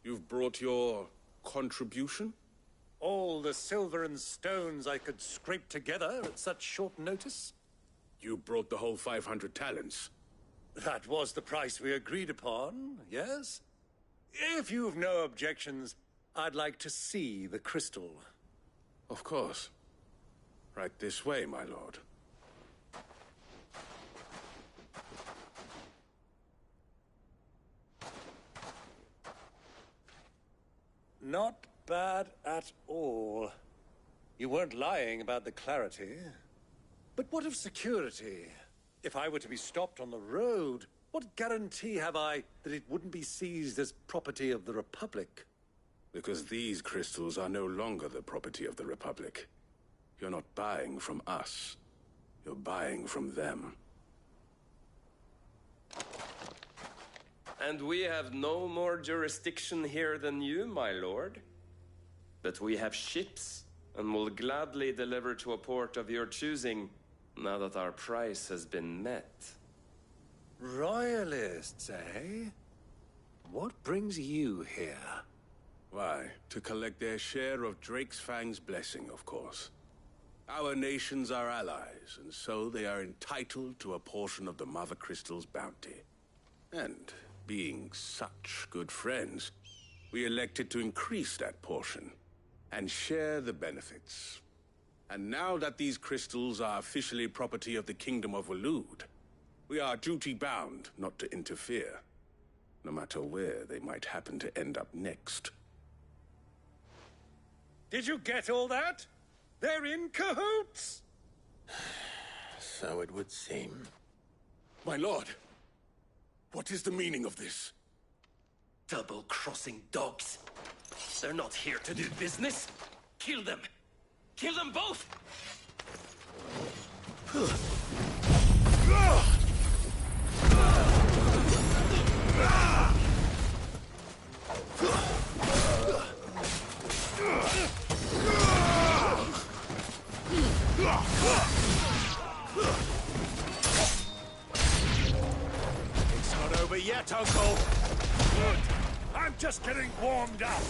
You've brought your contribution? All the silver and stones I could scrape together at such short notice? You brought the whole 500 talents. That was the price we agreed upon, yes? If you've no objections, I'd like to see the crystal. Of course. Right this way, my lord. Not bad at all. You weren't lying about the clarity. But what of security? If I were to be stopped on the road, what guarantee have I that it wouldn't be seized as property of the Republic? Because these crystals are no longer the property of the Republic. You're not buying from us. You're buying from them. And we have no more jurisdiction here than you, my lord. But we have ships, and will gladly deliver to a port of your choosing, now that our price has been met. Royalists, eh? What brings you here? Why, to collect their share of Drake's Fang's blessing, of course. Our nations are allies, and so they are entitled to a portion of the Mother Crystal's bounty. And being such good friends, we elected to increase that portion and share the benefits. And now that these crystals are officially property of the Kingdom of Waloed, we are duty-bound not to interfere, no matter where they might happen to end up next. Did you get all that? They're in cahoots! So it would seem. My lord! What is the meaning of this? Double-crossing dogs. They're not here to do business. Kill them. Kill them both! It's not over yet, Uncle. Good. I'm just getting warmed up.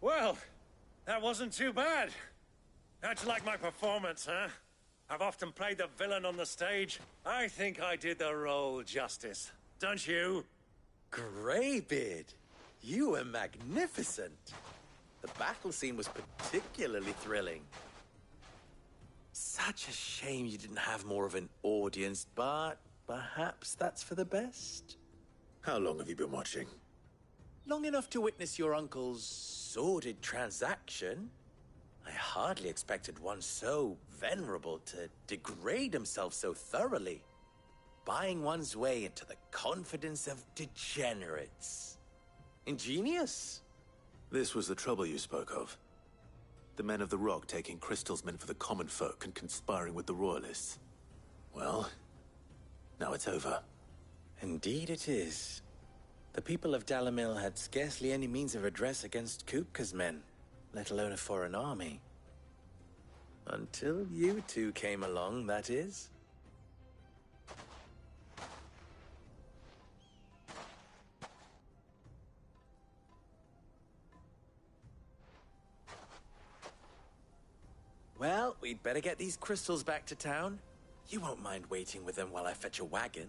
Well, that wasn't too bad. How'd you like my performance, huh? I've often played the villain on the stage. I think I did the role justice. Don't you? Greybeard, you were magnificent. The battle scene was particularly thrilling. Such a shame you didn't have more of an audience, but perhaps that's for the best. How long have you been watching? Long enough to witness your uncle's sordid transaction. I hardly expected one so venerable to degrade himself so thoroughly. Buying one's way into the confidence of degenerates. Ingenious. This was the trouble you spoke of. The men of the Rock taking crystals meant for the common folk and conspiring with the Royalists. Well, now it's over. Indeed it is. The people of Dalimil had scarcely any means of redress against Kupka's men, let alone a foreign army. Until you two came along, that is. Well, we'd better get these crystals back to town. You won't mind waiting with them while I fetch a wagon.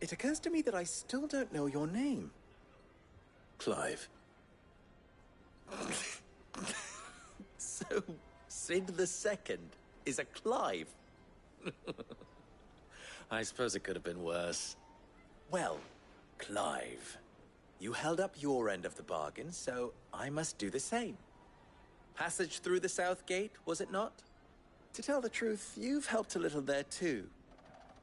It occurs to me that I still don't know your name. Clive. So, Sid the Second is a Clive. I suppose it could have been worse. Well, Clive, you held up your end of the bargain, so I must do the same. Passage through the South Gate, was it not? To tell the truth, you've helped a little there too.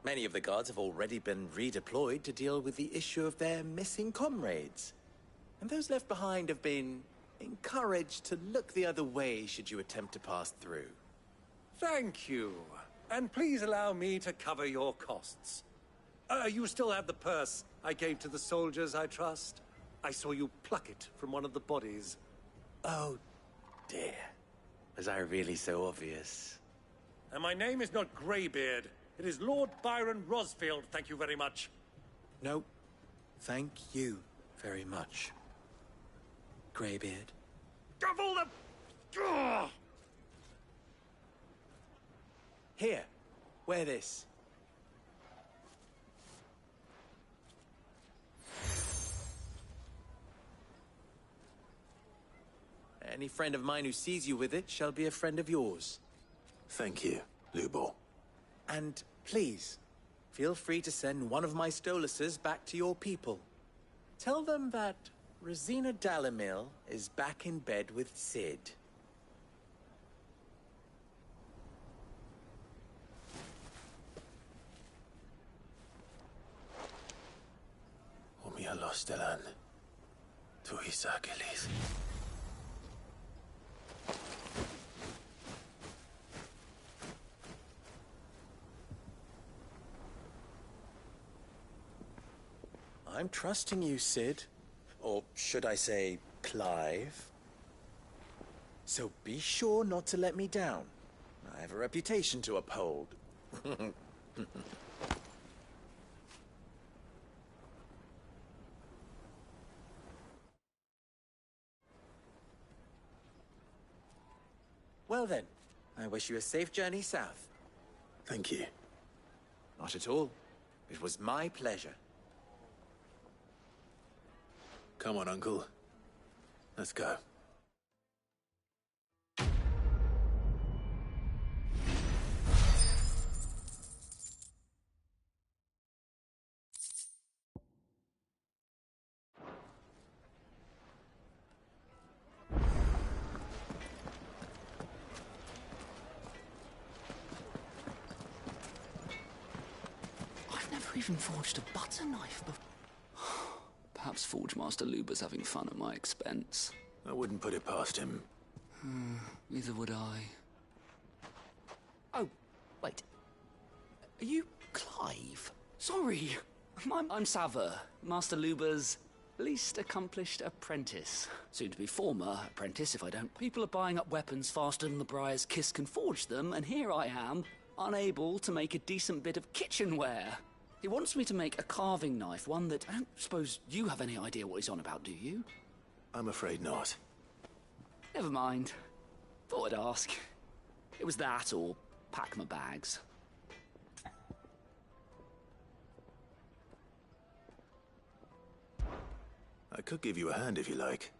Many of the guards have already been redeployed to deal with the issue of their missing comrades. And those left behind have been encouraged to look the other way should you attempt to pass through. Thank you. And please allow me to cover your costs. You still have the purse I gave to the soldiers, I trust? I saw you pluck it from one of the bodies. Oh, dear. Was I really so obvious? And my name is not Greybeard. It is Lord Byron Rosfield, thank you very much. No, thank you very much, Greybeard. Of all the... Ugh! Here, wear this. Any friend of mine who sees you with it shall be a friend of yours. Thank you, Lubor. And please, feel free to send one of my Stoluses back to your people. Tell them that Rosina Dalimil is back in bed with Sid. Omia Lostelan. Tuis Achilles. I'm trusting you, Sid. Or should I say, Clive. So be sure not to let me down. I have a reputation to uphold. Well then, I wish you a safe journey south. Thank you. Not at all. It was my pleasure. Come on, Uncle. Let's go. I've never even forged a butter knife before. Perhaps Forge Master Luber's having fun at my expense. I wouldn't put it past him. Neither would I. Oh, wait. Are you Clive? Sorry, I'm Sava, Master Luber's Least accomplished apprentice. Soon to be former apprentice if I don't. People are buying up weapons faster than the Briar's Kiss can forge them, and here I am, unable to make a decent bit of kitchenware. He wants me to make a carving knife, one that I don't suppose you have any idea what he's on about, do you? I'm afraid not. Never mind. Thought I'd ask. It was that or pack my bags. I could give you a hand if you like.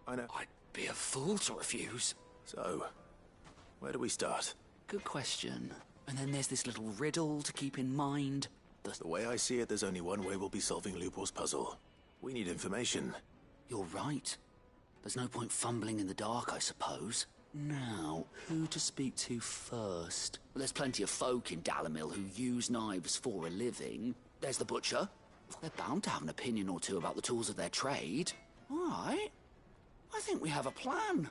I know. I'd be a fool to refuse. So, where do we start? Good question. And then there's this little riddle to keep in mind. The way I see it, there's only one way we'll be solving Lubor's puzzle. We need information. You're right. There's no point fumbling in the dark, I suppose. Now, who to speak to first? Well, there's plenty of folk in Dalimil who use knives for a living. There's the butcher. They're bound to have an opinion or two about the tools of their trade. All right. I think we have a plan.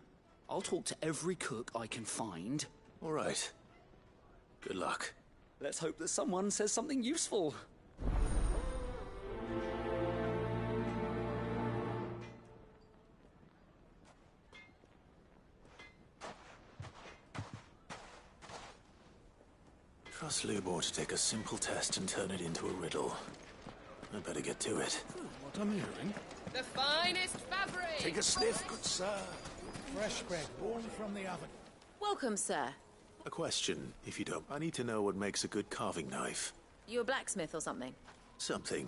I'll talk to every cook I can find. All right. Good luck. Let's hope that someone says something useful. Trust Lubor to take a simple test and turn it into a riddle. I'd better get to it. What I'm hearing? The finest fabric! Take a sniff, good sir. Fresh bread, warm from the oven. Welcome, sir. A question, if you don't. I need to know what makes a good carving knife. You a blacksmith or something? Something.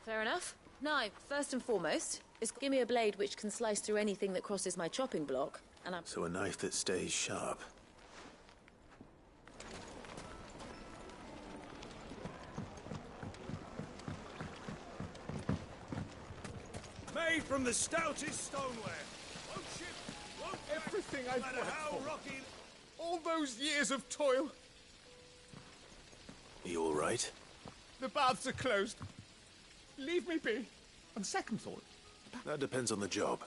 Fair enough. Knife, first and foremost, is give me a blade which can slice through anything that crosses my chopping block, and I'm... So a knife that stays sharp. Made from the stoutest stoneware. Won't ship, won't everything no I've matter worked how for. rocky. All those years of toil. Are you all right? The baths are closed. Leave me be. On second thought, That depends on the job.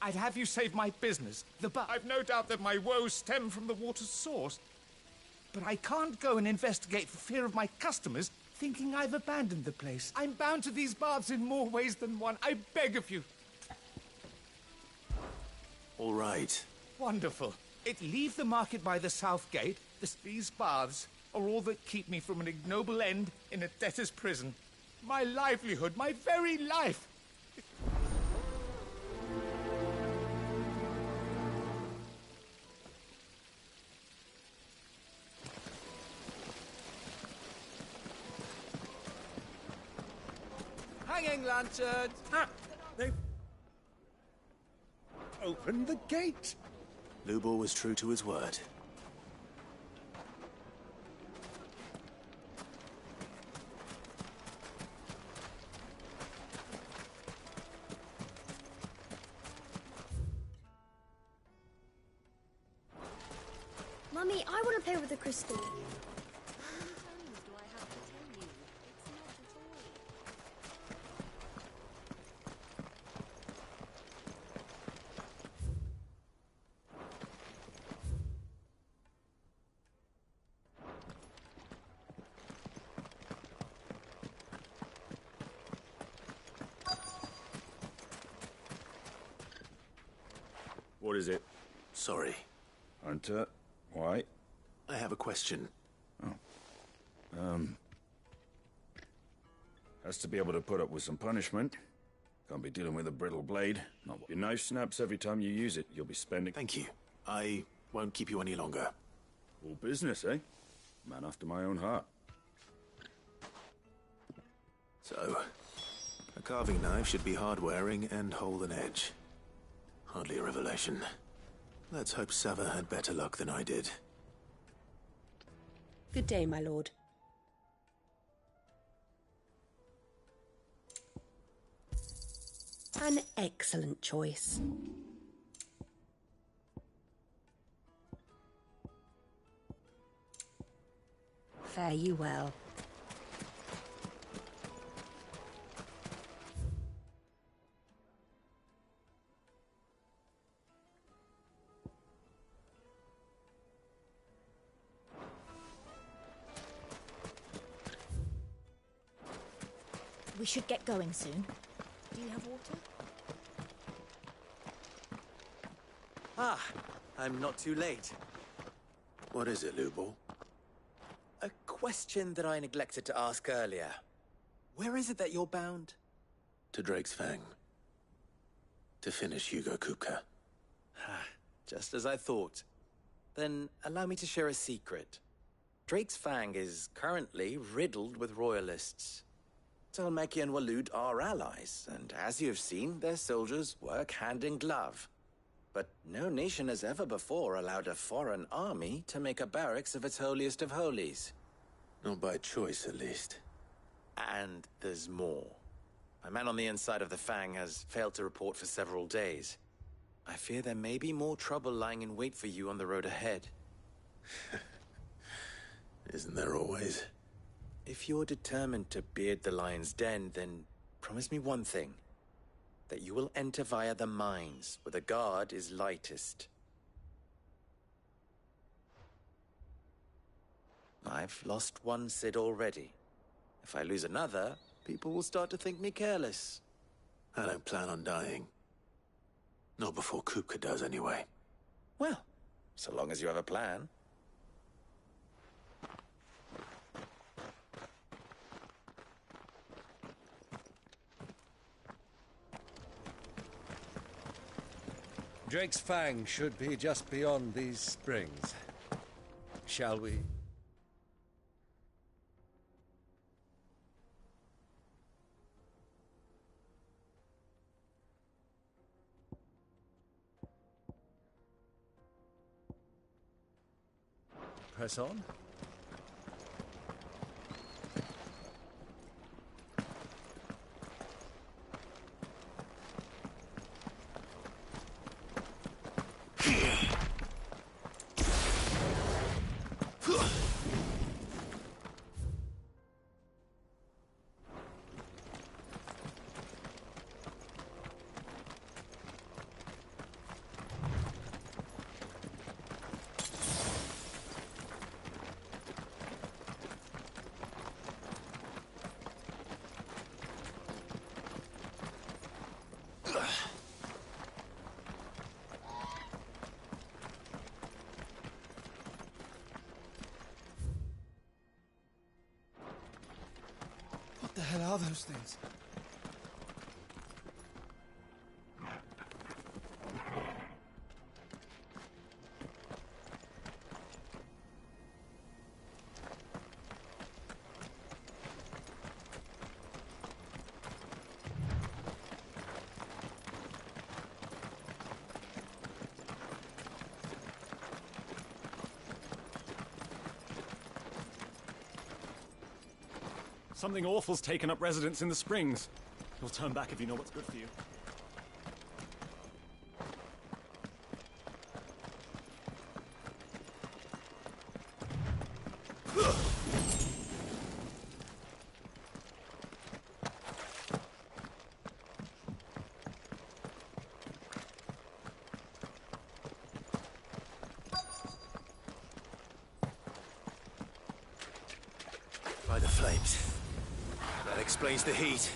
I'd have you save my business. I've no doubt that my woes stem from the water's source. But I can't go and investigate for fear of my customers thinking I've abandoned the place. I'm bound to these baths in more ways than one. I beg of you. All right. Wonderful. Leave the market by the south gate. These baths are all that keep me from an ignoble end in a debtor's prison. My livelihood, my very life. Hanging lanterns! They've opened the gate! Lubor was true to his word. Mummy, I want to play with the crystal. What is it? Sorry. Hunter, why? I have a question. Has to be able to put up with some punishment. Can't be dealing with a brittle blade. Not your knife snaps every time you use it. You'll be spending... Thank you. I won't keep you any longer. All business, eh? Man after my own heart. So, a carving knife should be hard-wearing and hold an edge. Hardly a revelation. Let's hope Sava had better luck than I did. Good day, my lord. An excellent choice. Fare you well. We should get going soon. Do you have water? Ah, I'm not too late. What is it, Lubor? A question that I neglected to ask earlier. Where is it that you're bound? To Drake's Fang. To finish Hugo Kupka. Just as I thought. Then allow me to share a secret. Drake's Fang is currently riddled with royalists. Talmeki and Waloed are allies, and as you have seen, their soldiers work hand in glove. But no nation has ever before allowed a foreign army to make a barracks of its holiest of holies. Not by choice, at least. And there's more. A man on the inside of the Fang has failed to report for several days. I fear there may be more trouble lying in wait for you on the road ahead. Isn't there always? If you're determined to beard the lion's den, then promise me one thing. That you will enter via the mines, where the guard is lightest. I've lost one Cid already. If I lose another, people will start to think me careless. I don't plan on dying. Not before Kupka does, anyway. Well, so long as you have a plan. Drake's Fang should be just beyond these springs. Shall we? Press on? What the hell are those things? Something awful's taken up residence in the springs. You'll turn back if you know what's good for you. By the flames. That explains the heat.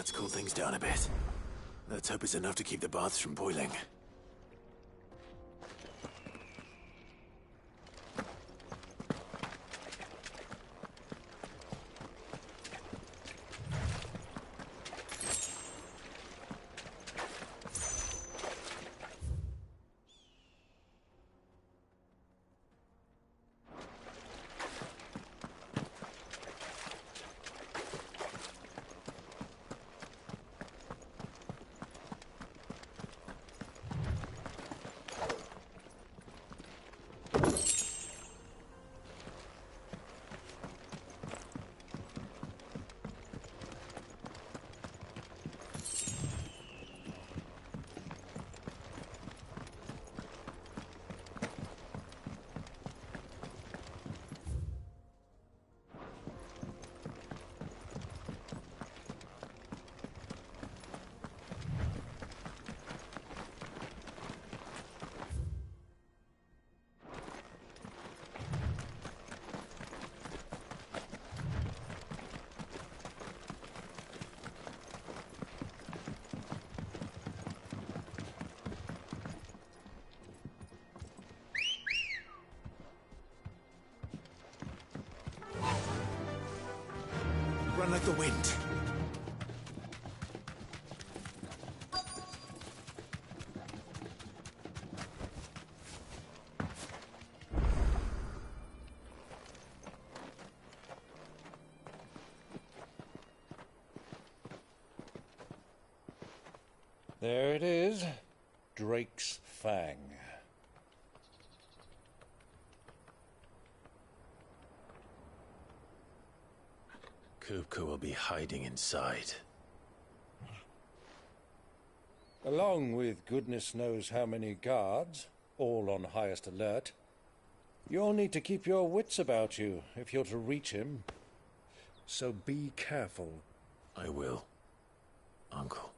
Let's cool things down a bit. Let's hope it's enough to keep the baths from boiling. Run like the wind. There it is. Drake's Fang. Kupka will be hiding inside. Along with goodness knows how many guards, all on highest alert. You'll need to keep your wits about you if you're to reach him. So be careful. I will, Uncle.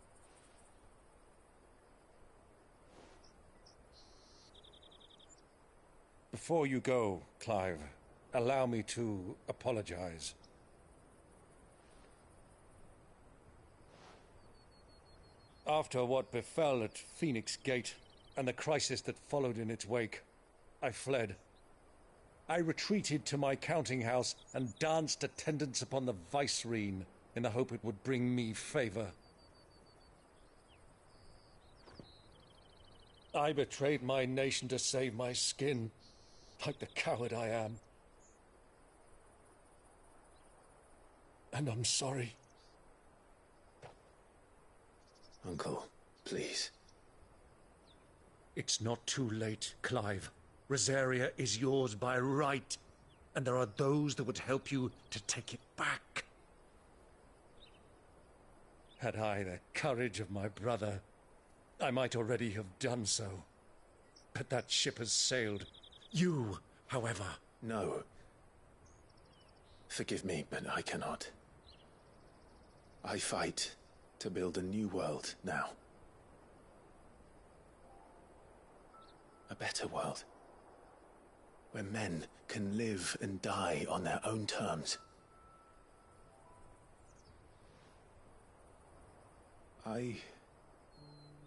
Before you go, Clive, allow me to apologize. After what befell at Phoenix Gate and the crisis that followed in its wake, I fled. I retreated to my counting house and danced attendance upon the Vicereine in the hope it would bring me favor. I betrayed my nation to save my skin, like the coward I am. And I'm sorry. Uncle, please. It's not too late, Clive. Rosaria is yours by right, and there are those that would help you to take it back. Had I the courage of my brother, I might already have done so. But that ship has sailed. You, however... No. Forgive me, but I cannot. I fight to build a new world now. A better world. Where men can live and die on their own terms. I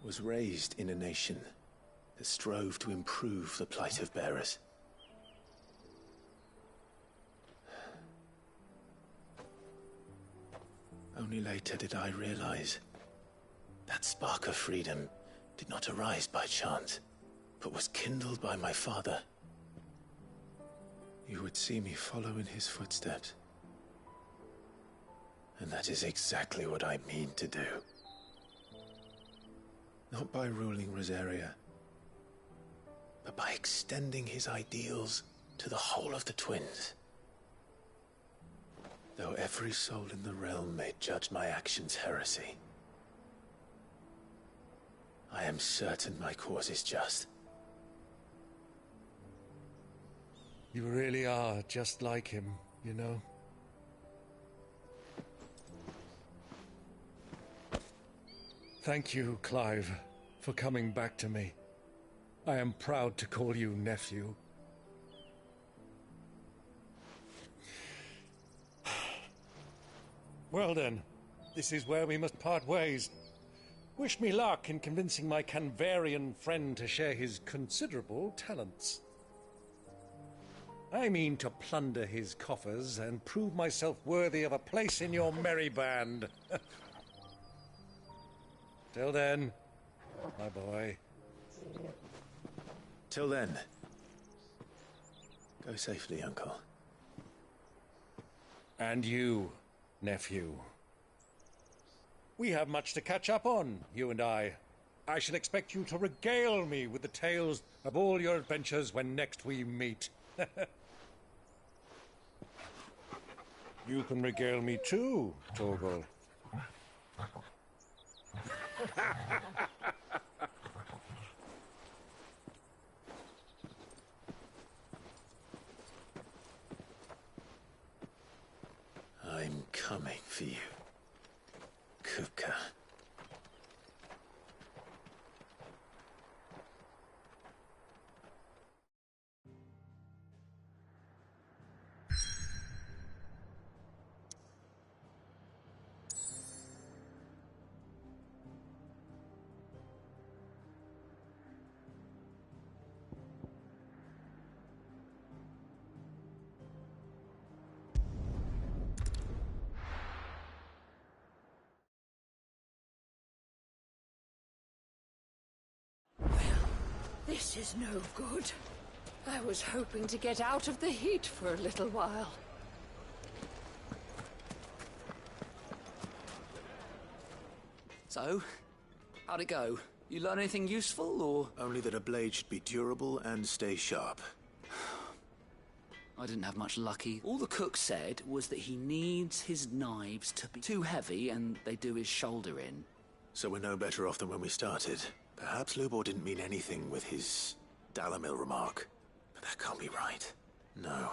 was raised in a nation that strove to improve the plight of bearers. Only later did I realize that spark of freedom did not arise by chance, but was kindled by my father. You would see me follow in his footsteps. And that is exactly what I mean to do. Not by ruling Rosaria, but by extending his ideals to the whole of the Twins. Though every soul in the realm may judge my actions heresy, I am certain my cause is just. You really are just like him, you know? Thank you, Clive, for coming back to me. I am proud to call you nephew. Well then, this is where we must part ways. Wish me luck in convincing my Canvarian friend to share his considerable talents. I mean to plunder his coffers and prove myself worthy of a place in your merry band. Till then, my boy. Till then. Go safely, Uncle. And you, nephew. We have much to catch up on, you and I. I shall expect you to regale me with the tales of all your adventures when next we meet. You can regale me too, Torgal. I'm coming for you, Kupka. This is no good. I was hoping to get out of the heat for a little while. So, how'd it go? You learn anything useful, or...? Only that a blade should be durable and stay sharp. I didn't have much lucky. All the cook said was that he needs his knives to be too heavy and they do his shoulder in. So we're no better off than when we started. Perhaps Lubor didn't mean anything with his Dalamil remark. But that can't be right. No.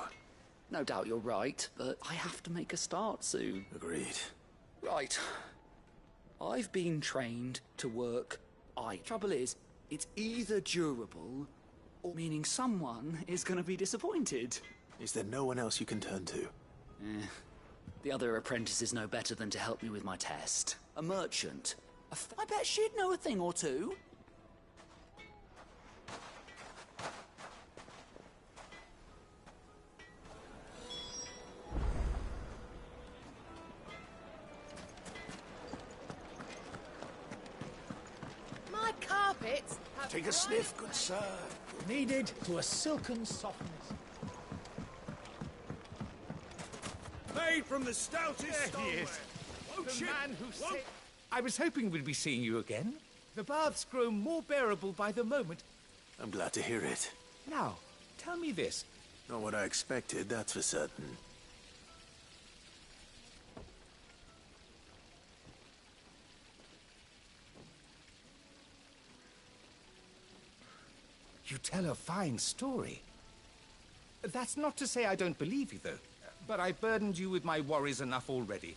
No doubt you're right, but I have to make a start soon. Agreed. Right. I've been trained to work iron. Trouble is, it's either durable, or meaning someone is going to be disappointed. Is there no one else you can turn to? The other apprentices know better than to help me with my test. A merchant. I bet she'd know a thing or two. My carpets have Take a sniff, good sir. Kneaded to a silken softness. Made from the stoutest There he is. Oh, The shit. man who saved... I was hoping we'd be seeing you again. The baths grow more bearable by the moment. I'm glad to hear it. Now, tell me this. Not what I expected, that's for certain. You tell a fine story. That's not to say I don't believe you, though. But I've burdened you with my worries enough already.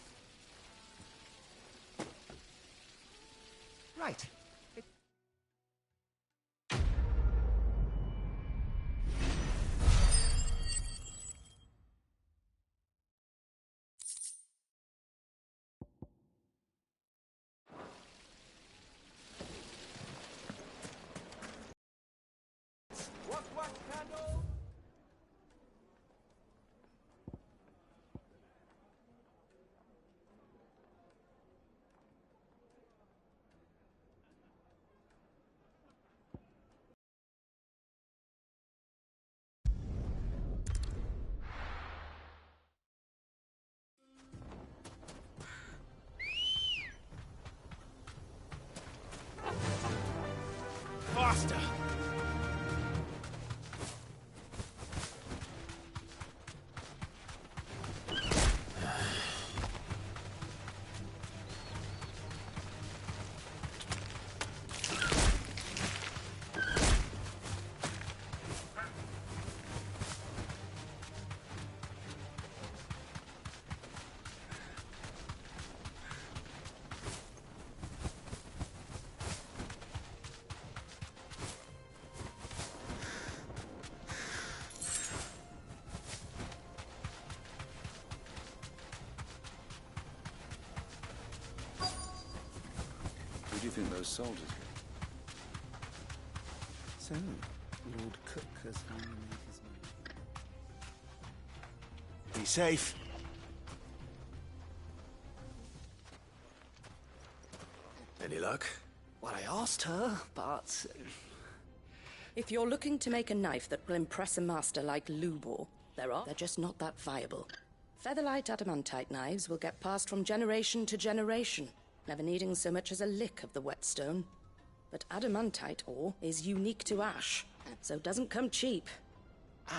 Right. think those soldiers were? So, Lord Cook has finally made his move. Be safe. Any luck? Well, I asked her, but... If you're looking to make a knife that will impress a master like Lubor, they're just not that viable. Featherlight adamantite knives will get passed from generation to generation, never needing so much as a lick of the whetstone. But adamantite ore is unique to ash, so it doesn't come cheap.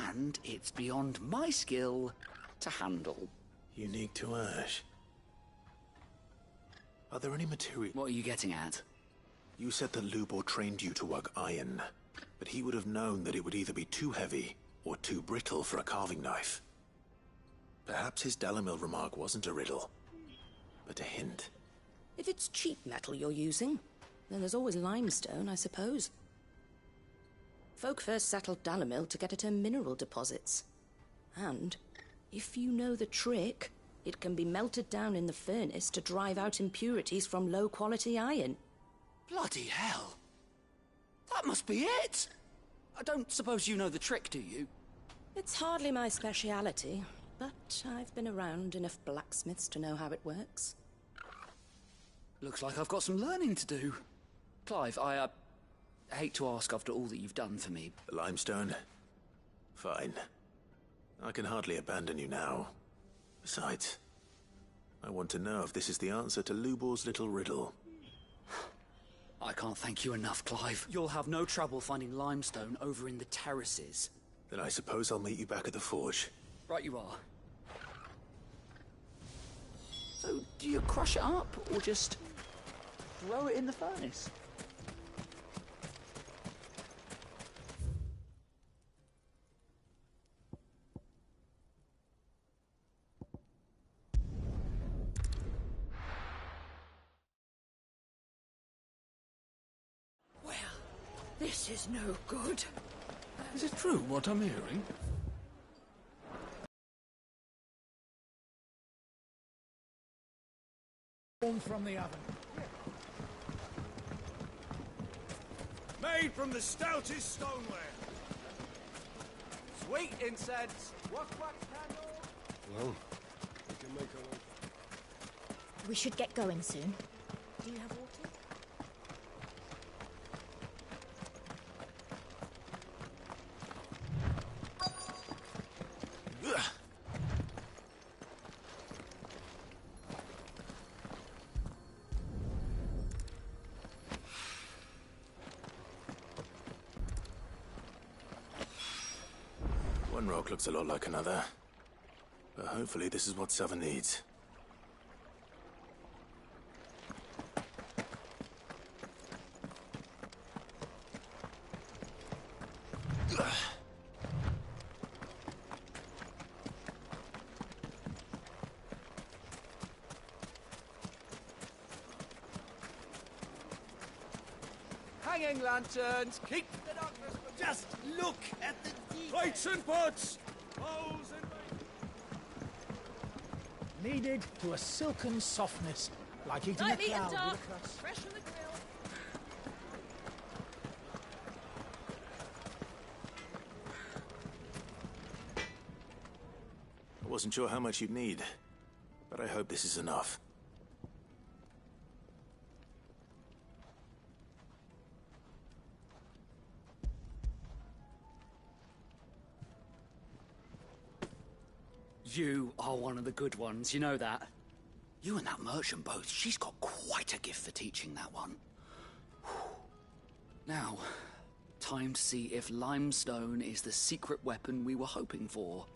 And it's beyond my skill to handle. Unique to ash. Are there any material... What are you getting at? You said that Lubor trained you to work iron, but he would have known that it would either be too heavy or too brittle for a carving knife. Perhaps his Dalimil remark wasn't a riddle, but a hint. If it's cheap metal you're using, then there's always limestone, I suppose. Folk first settled Dalimil to get at her mineral deposits. And, if you know the trick, it can be melted down in the furnace to drive out impurities from low-quality iron. Bloody hell! That must be it! I don't suppose you know the trick, do you? It's hardly my speciality, but I've been around enough blacksmiths to know how it works. Looks like I've got some learning to do. Clive, I hate to ask after all that you've done for me. The limestone? Fine. I can hardly abandon you now. Besides, I want to know if this is the answer to Lubor's little riddle. I can't thank you enough, Clive. You'll have no trouble finding limestone over in the terraces. Then I suppose I'll meet you back at the forge. Right you are. So, do you crush it up, or just throw it in the furnace? Well, this is no good. Is it true what I'm hearing? From the oven. Made from the stoutest stoneware. Sweet incense. Wax candle. Well, we can make our own. We should get going soon. Do you have water? One rock looks a lot like another. But hopefully this is what Sava needs. Hanging lanterns. Keep the darkness. Just look at the details. Plates and pots. Bowls and... Kneaded to a silken softness, like eating a Light meat and cloud with dark, a crust. fresh from the grill. I wasn't sure how much you'd need, but I hope this is enough. You are one of the good ones, you know that. You and that merchant both, she's got quite a gift for teaching that one. Now, time to see if limestone is the secret weapon we were hoping for.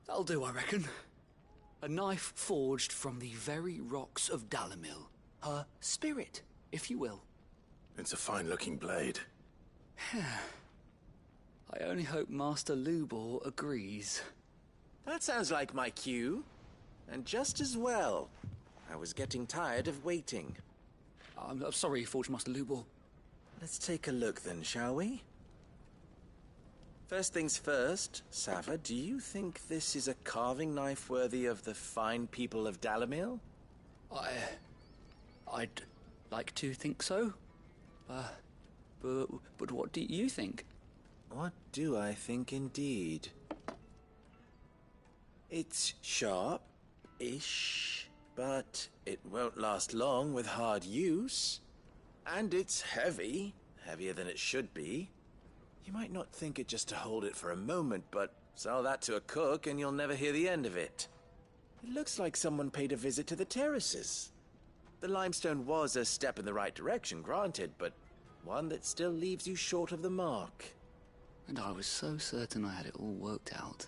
That'll do, I reckon. A knife forged from the very rocks of Dalimil. Her spirit, if you will. It's a fine-looking blade. I only hope Master Lubor agrees. That sounds like my cue. And just as well. I was getting tired of waiting. I'm sorry, Forge Master Lubor. Let's take a look then, shall we? First things first, Sava, do you think this is a carving knife worthy of the fine people of Dalimil? I'd like to think so. But what do you think? What do I think indeed? It's sharp-ish, but it won't last long with hard use. And it's heavy, heavier than it should be. You might not think it just to hold it for a moment, but sell that to a cook and you'll never hear the end of it. It looks like someone paid a visit to the terraces. The limestone was a step in the right direction, granted, but one that still leaves you short of the mark. And I was so certain I had it all worked out.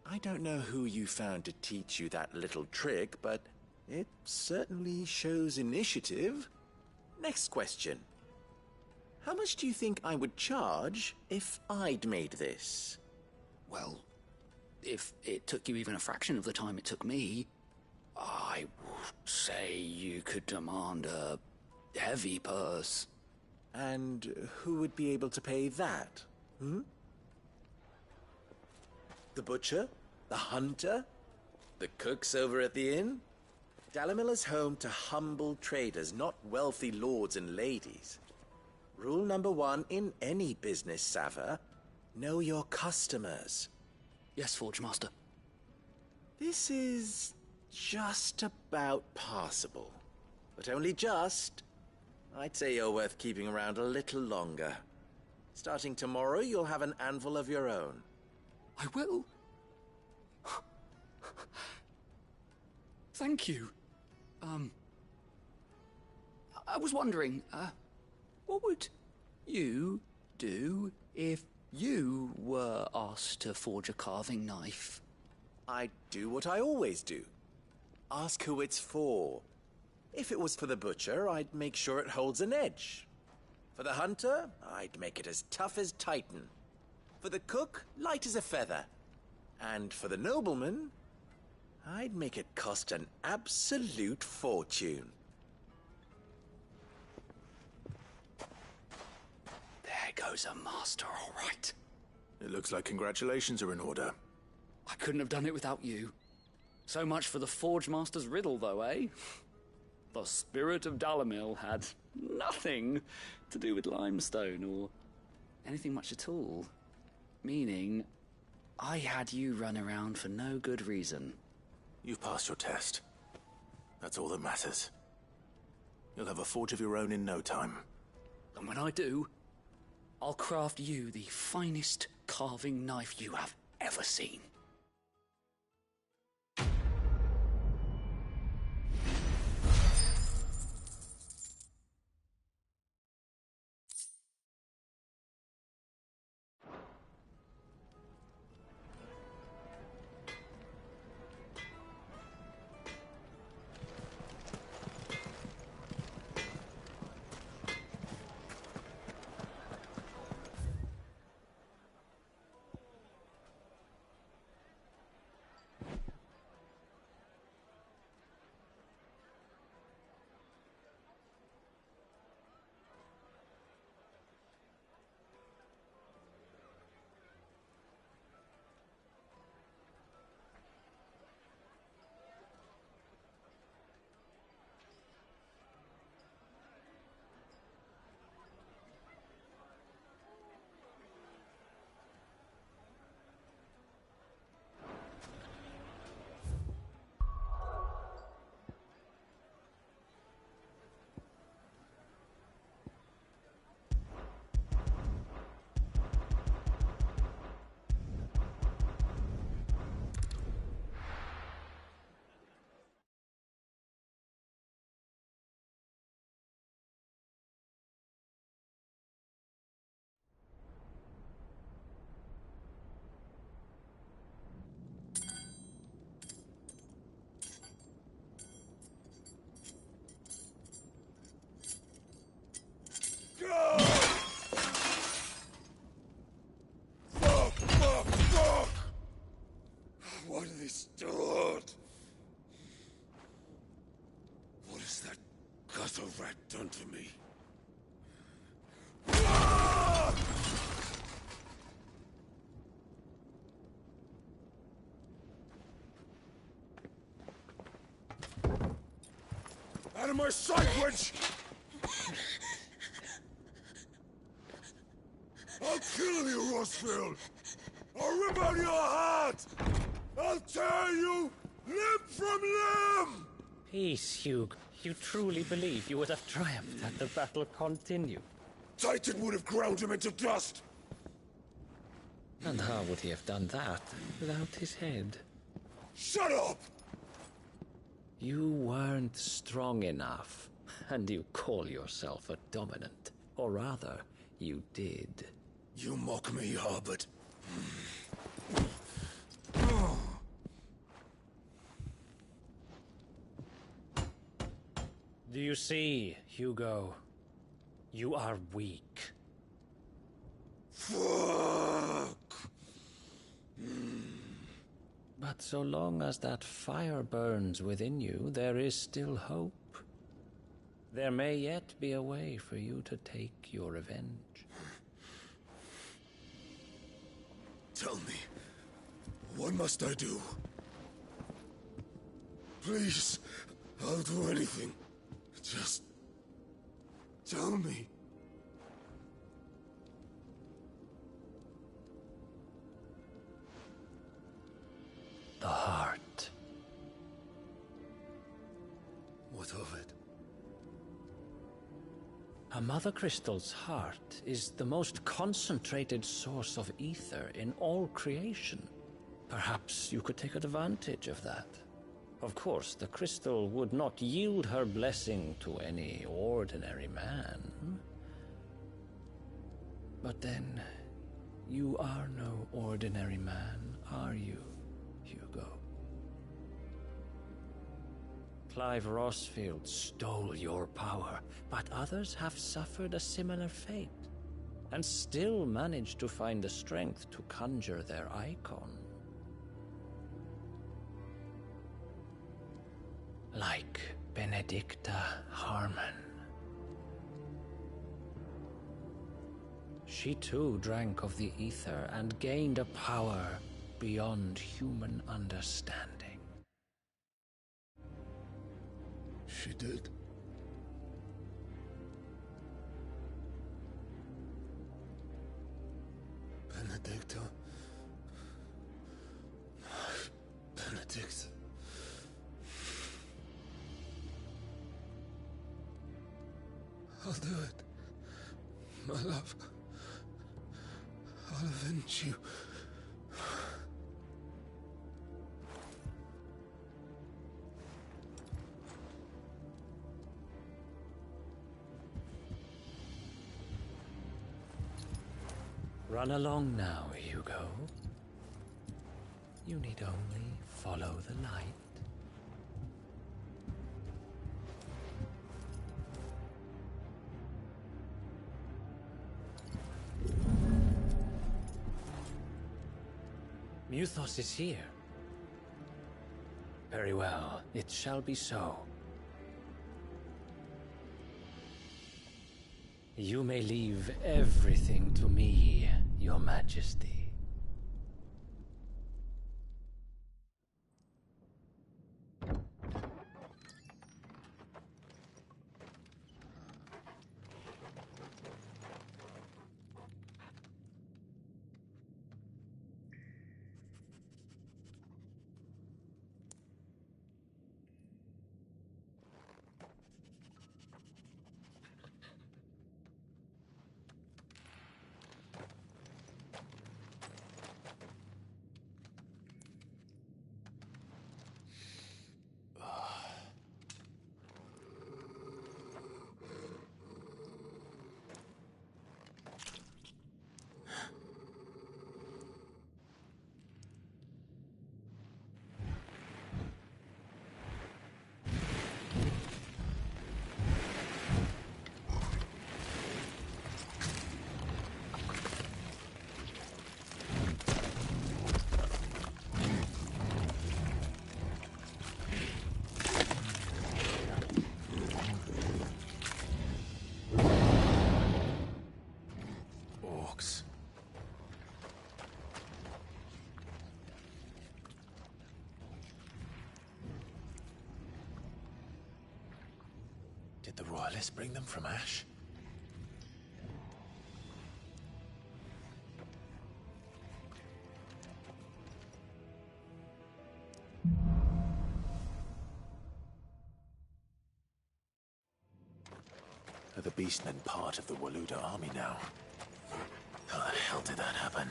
I don't know who you found to teach you that little trick, but it certainly shows initiative. Next question. How much do you think I would charge if I'd made this? Well, if it took you even a fraction of the time it took me, I would say you could demand a heavy purse. And who would be able to pay that? The butcher? The hunter? The cooks over at the inn? Dalimil is home to humble traders, not wealthy lords and ladies. Rule number 1 in any business, Sava, know your customers. Yes, Forge Master. This is just about passable. But only just. I'd say you're worth keeping around a little longer. Starting tomorrow, you'll have an anvil of your own. I will. Thank you. I was wondering, what would you do if you were asked to forge a carving knife? I'd do what I always do. Ask who it's for. If it was for the butcher, I'd make sure it holds an edge. For the hunter, I'd make it as tough as Titan. For the cook, light as a feather. And for the nobleman, I'd make it cost an absolute fortune. There goes a master, all right. It looks like congratulations are in order. I couldn't have done it without you. So much for the Forge Master's riddle, though, eh? The spirit of Dalimil had nothing to do with limestone or anything much at all. Meaning, I had you run around for no good reason. You've passed your test. That's all that matters. You'll have a forge of your own in no time. And when I do, I'll craft you the finest carving knife you have ever seen. What did they start? What has that gutter rat done to me? Out of my sight, wench! I'll kill you, Rosfield! I'll rip out your heart! I'll tear you limb from limb! Peace, Hugh. You truly believe you would have triumphed had the battle continued? Titan would have ground him into dust! And how would he have done that without his head? Shut up! You weren't strong enough, and you call yourself a dominant. Or rather, you did. You mock me, Harbert. Do you see, Hugo? You are weak. Fuck! But so long as that fire burns within you, there is still hope. There may yet be a way for you to take your revenge. Tell me, what must I do? Please, I'll do anything. Just tell me. The heart. What of it? A Mother Crystal's heart is the most concentrated source of ether in all creation. Perhaps you could take advantage of that. Of course, the crystal would not yield her blessing to any ordinary man. But then, you are no ordinary man, are you, Hugo? Clive Rosfield stole your power, but others have suffered a similar fate, and still managed to find the strength to conjure their icon. Like Benedicta Harmon. She too drank of the ether and gained a power beyond human understanding. She did. Benedicta. Benedicta. I'll do it. My love. I'll avenge you. Run along now, Hugo. You need only follow the light. Muthos is here. Very well, it shall be so. You may leave everything to me, Your Majesty. Did the Royalists bring them from Ash? Are the Beastmen part of the Waluda army now? How the hell did that happen?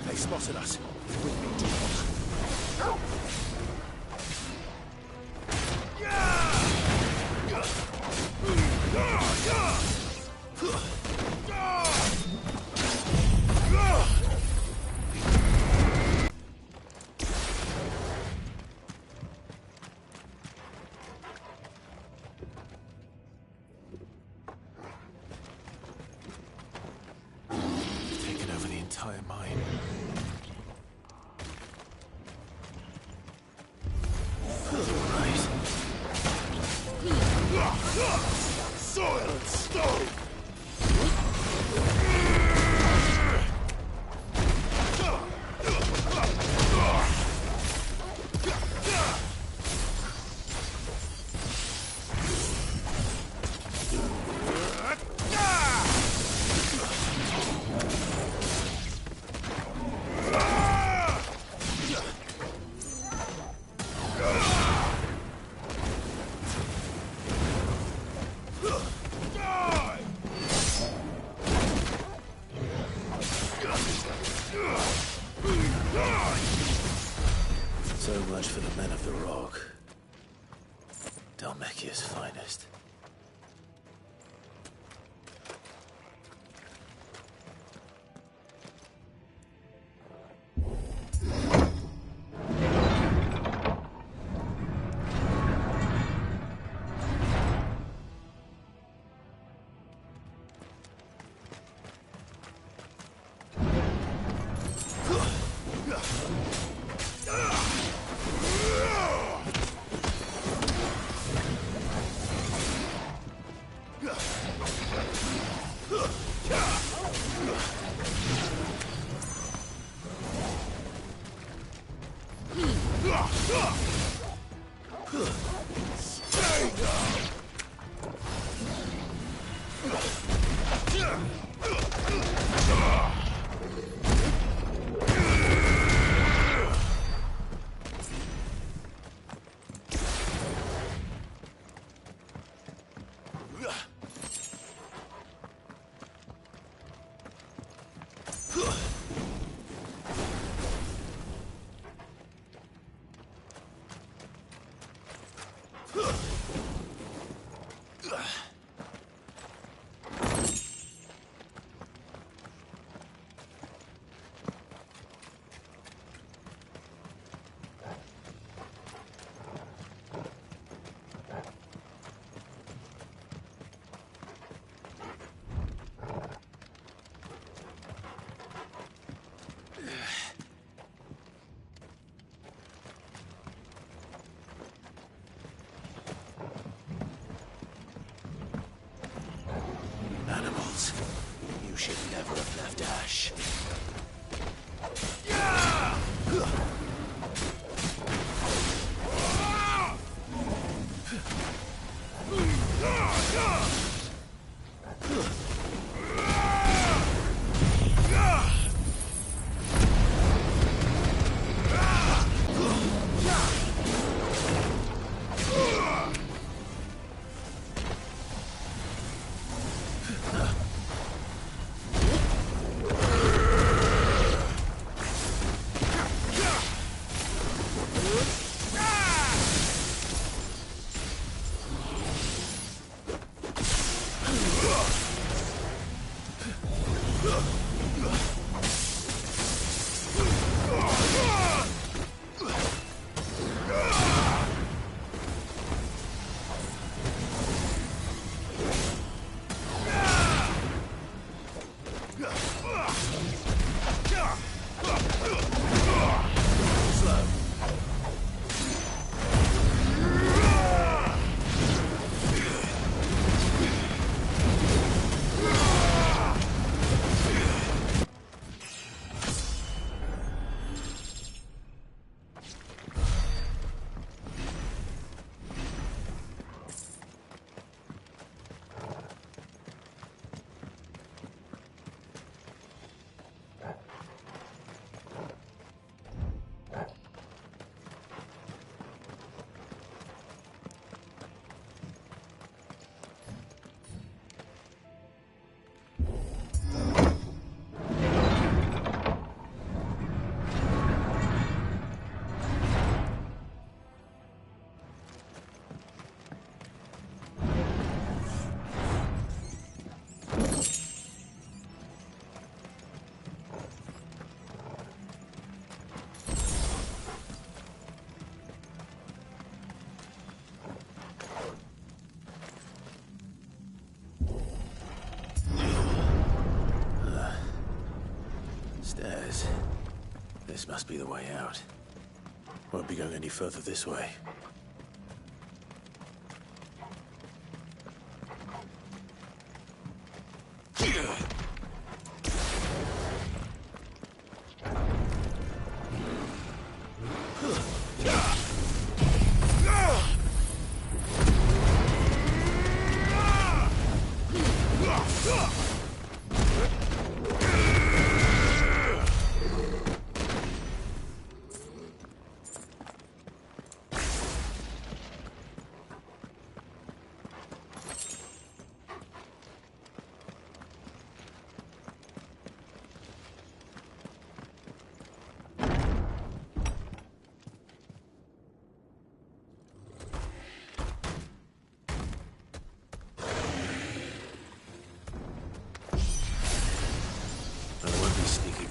They spotted us. With me, taken over the entire mine. Soil and stone! So much for the men of the Rock. Dhalmekia's finest. Stairs. This must be the way out. Won't be going any further this way.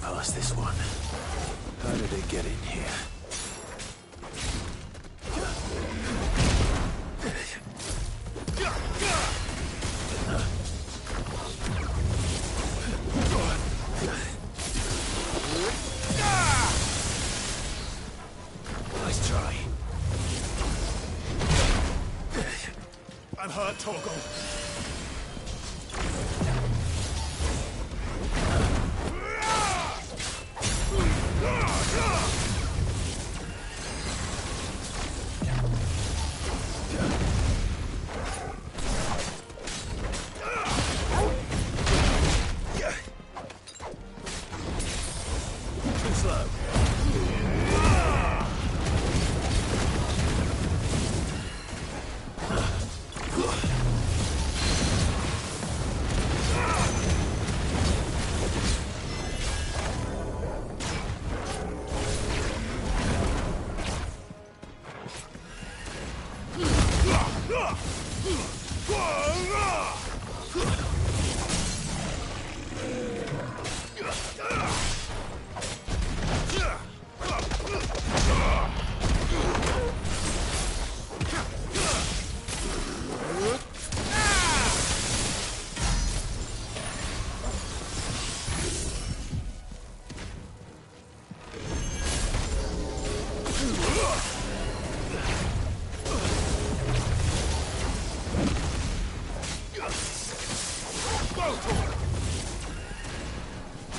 Past this one. How did it get in here? Nice try. I'm hurt, Torgal.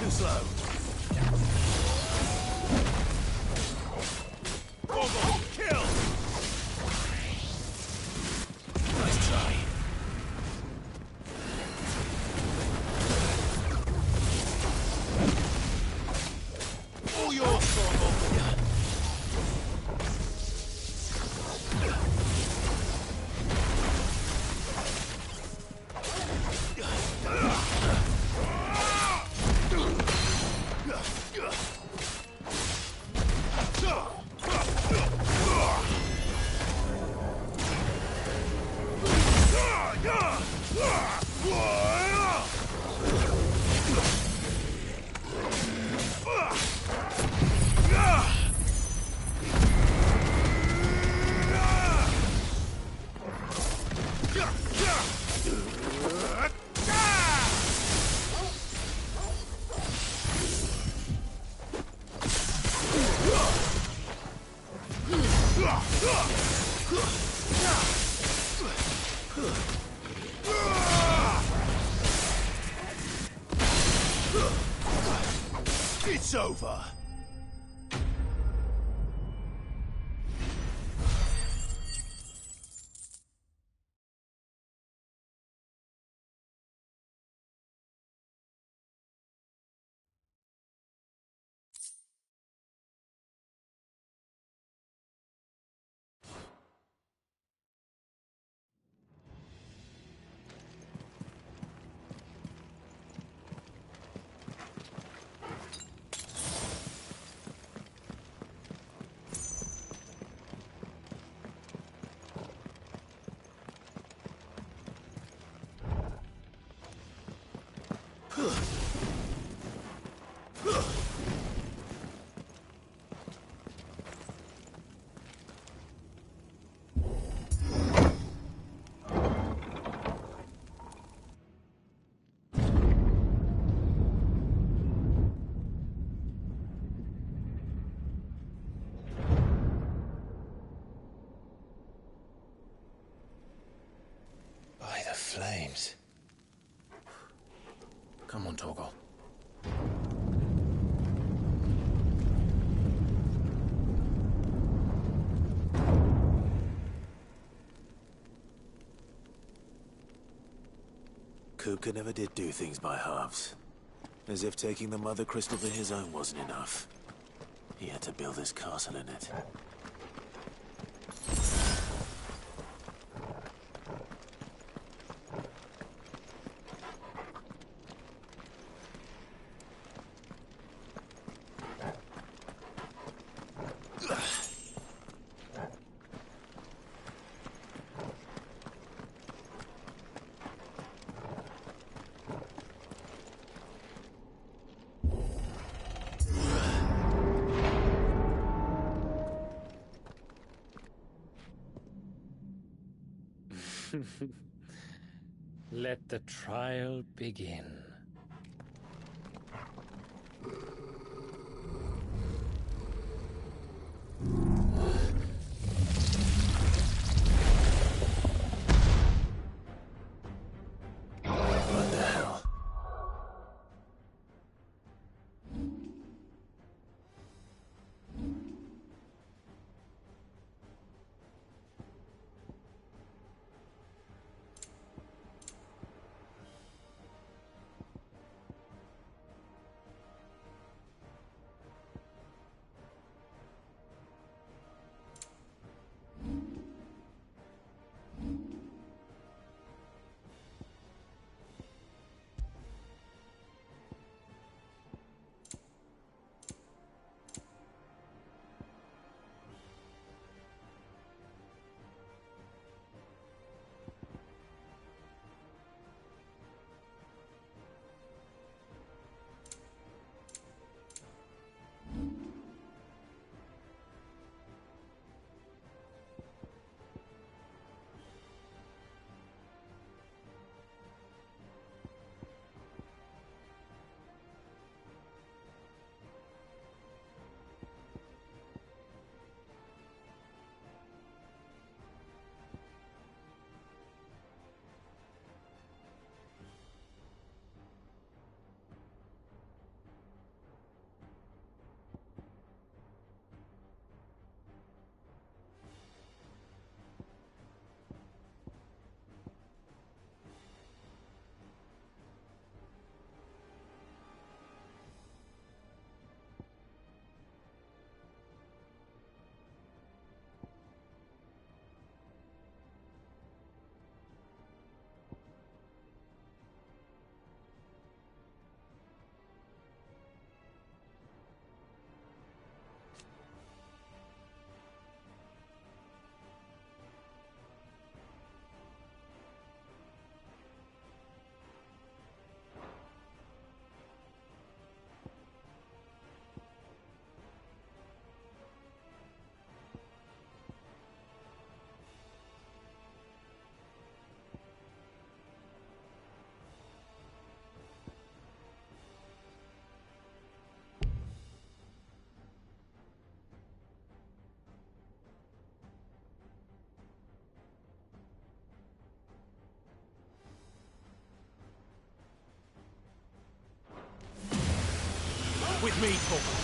Too slow. Kill! Nice try. All yours, Torgal. It's over. Luca never did do things by halves. As if taking the Mother Crystal for his own wasn't enough. He had to build his castle in it. Let the trial begin. What the hell? With me, Torvald.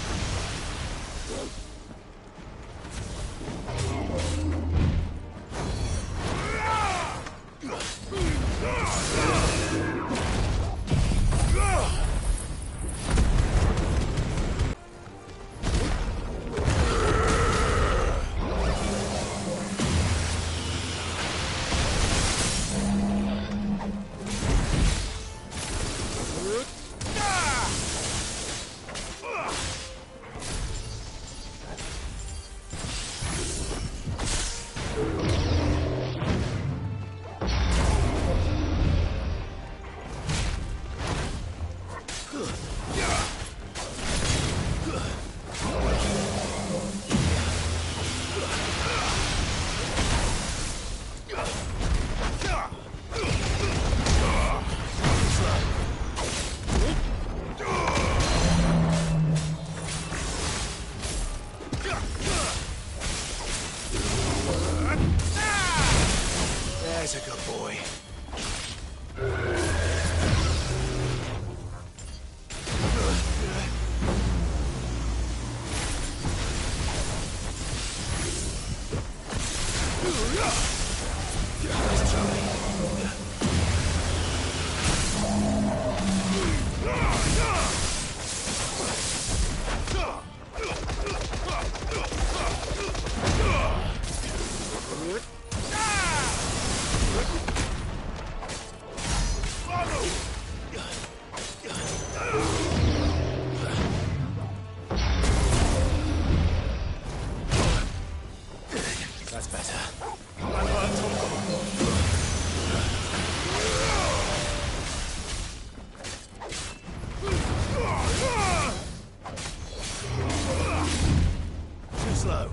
slow.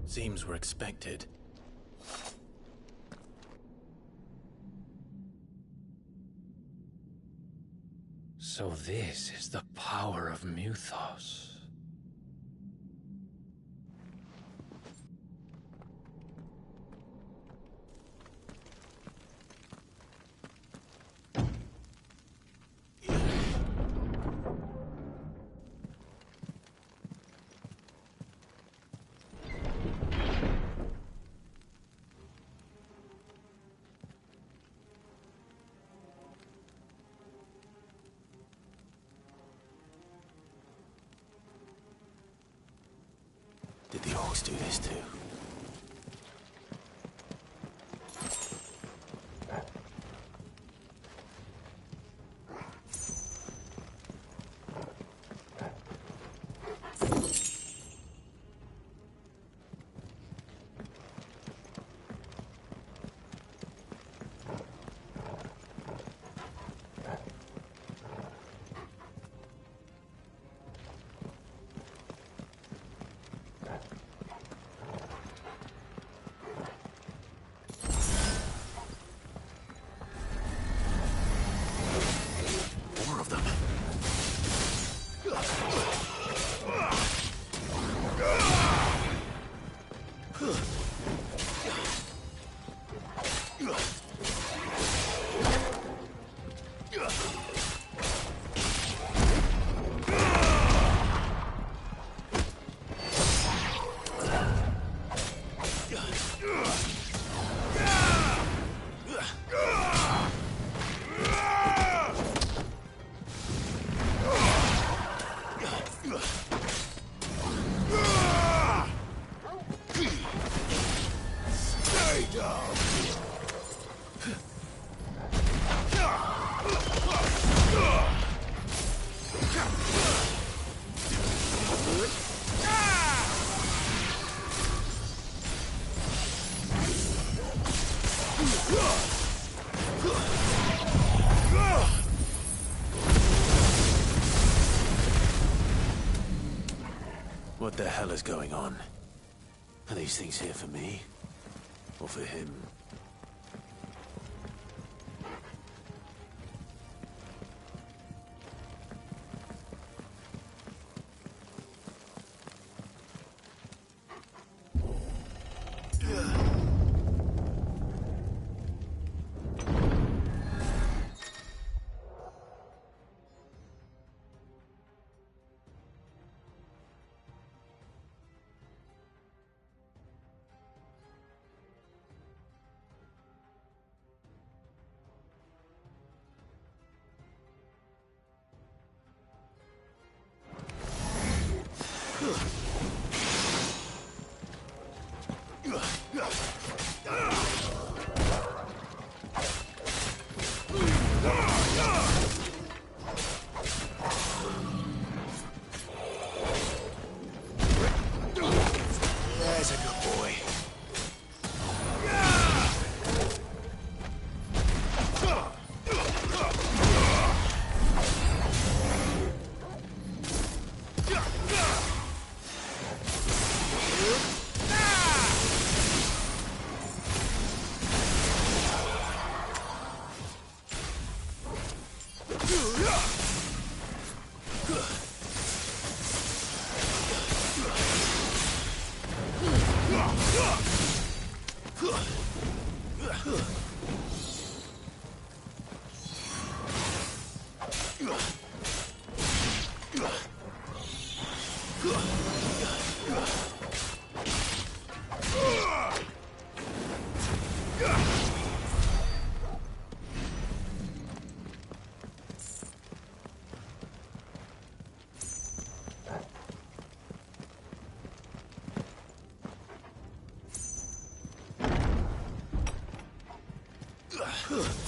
Seems we're expected. So this is the power of Muthos. Did the orcs do this too? What the hell is going on? Are these things here for me? Or for him?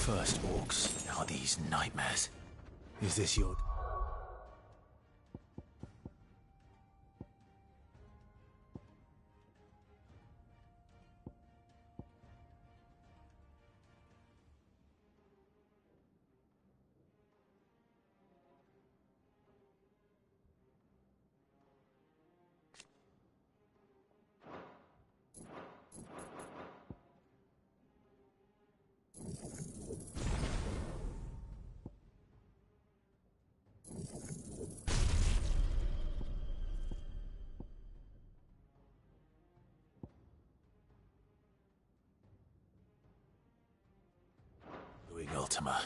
First orcs, now these nightmares. Is this your... Ultima.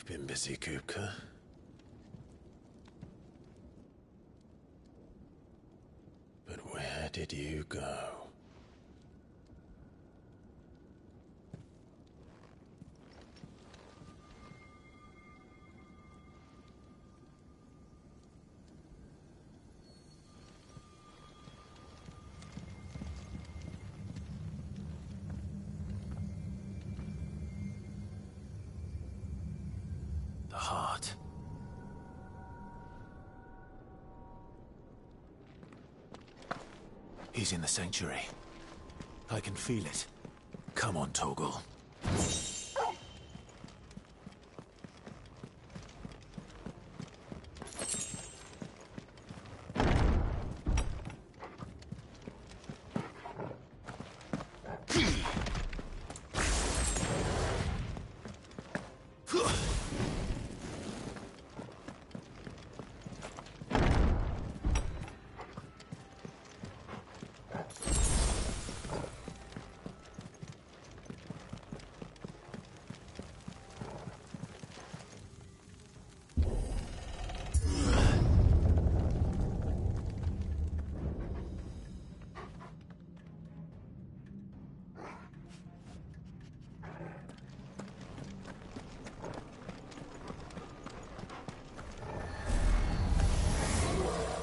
You've been busy, Kupka. But where did you go? The heart. He's in the sanctuary. I can feel it. Come on, Torgal.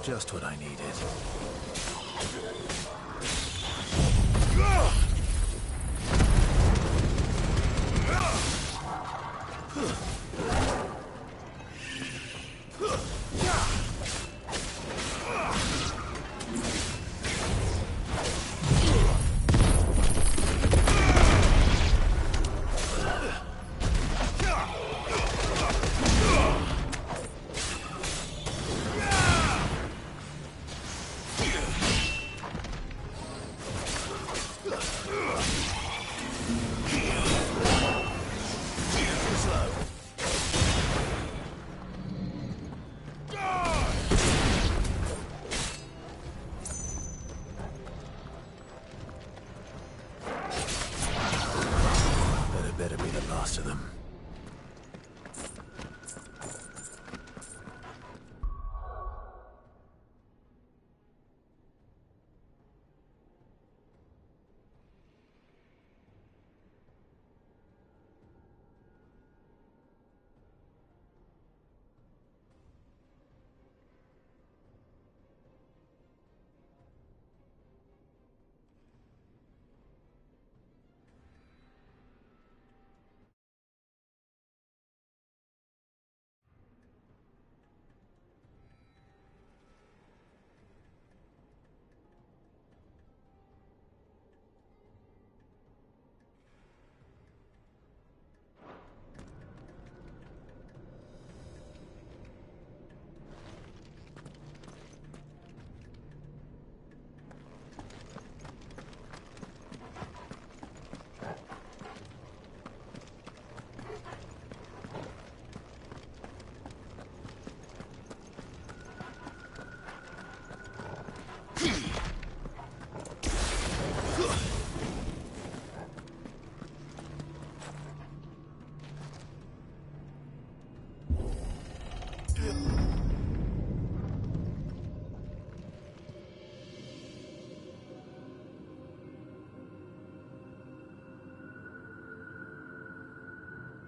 Just what I needed. Better be the last of them.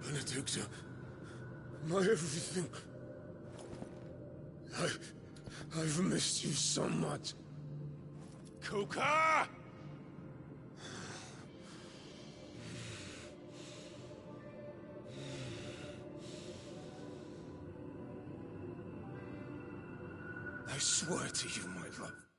Benedikta, my everything. I've missed you so much. Kupka! I swear to you, my love.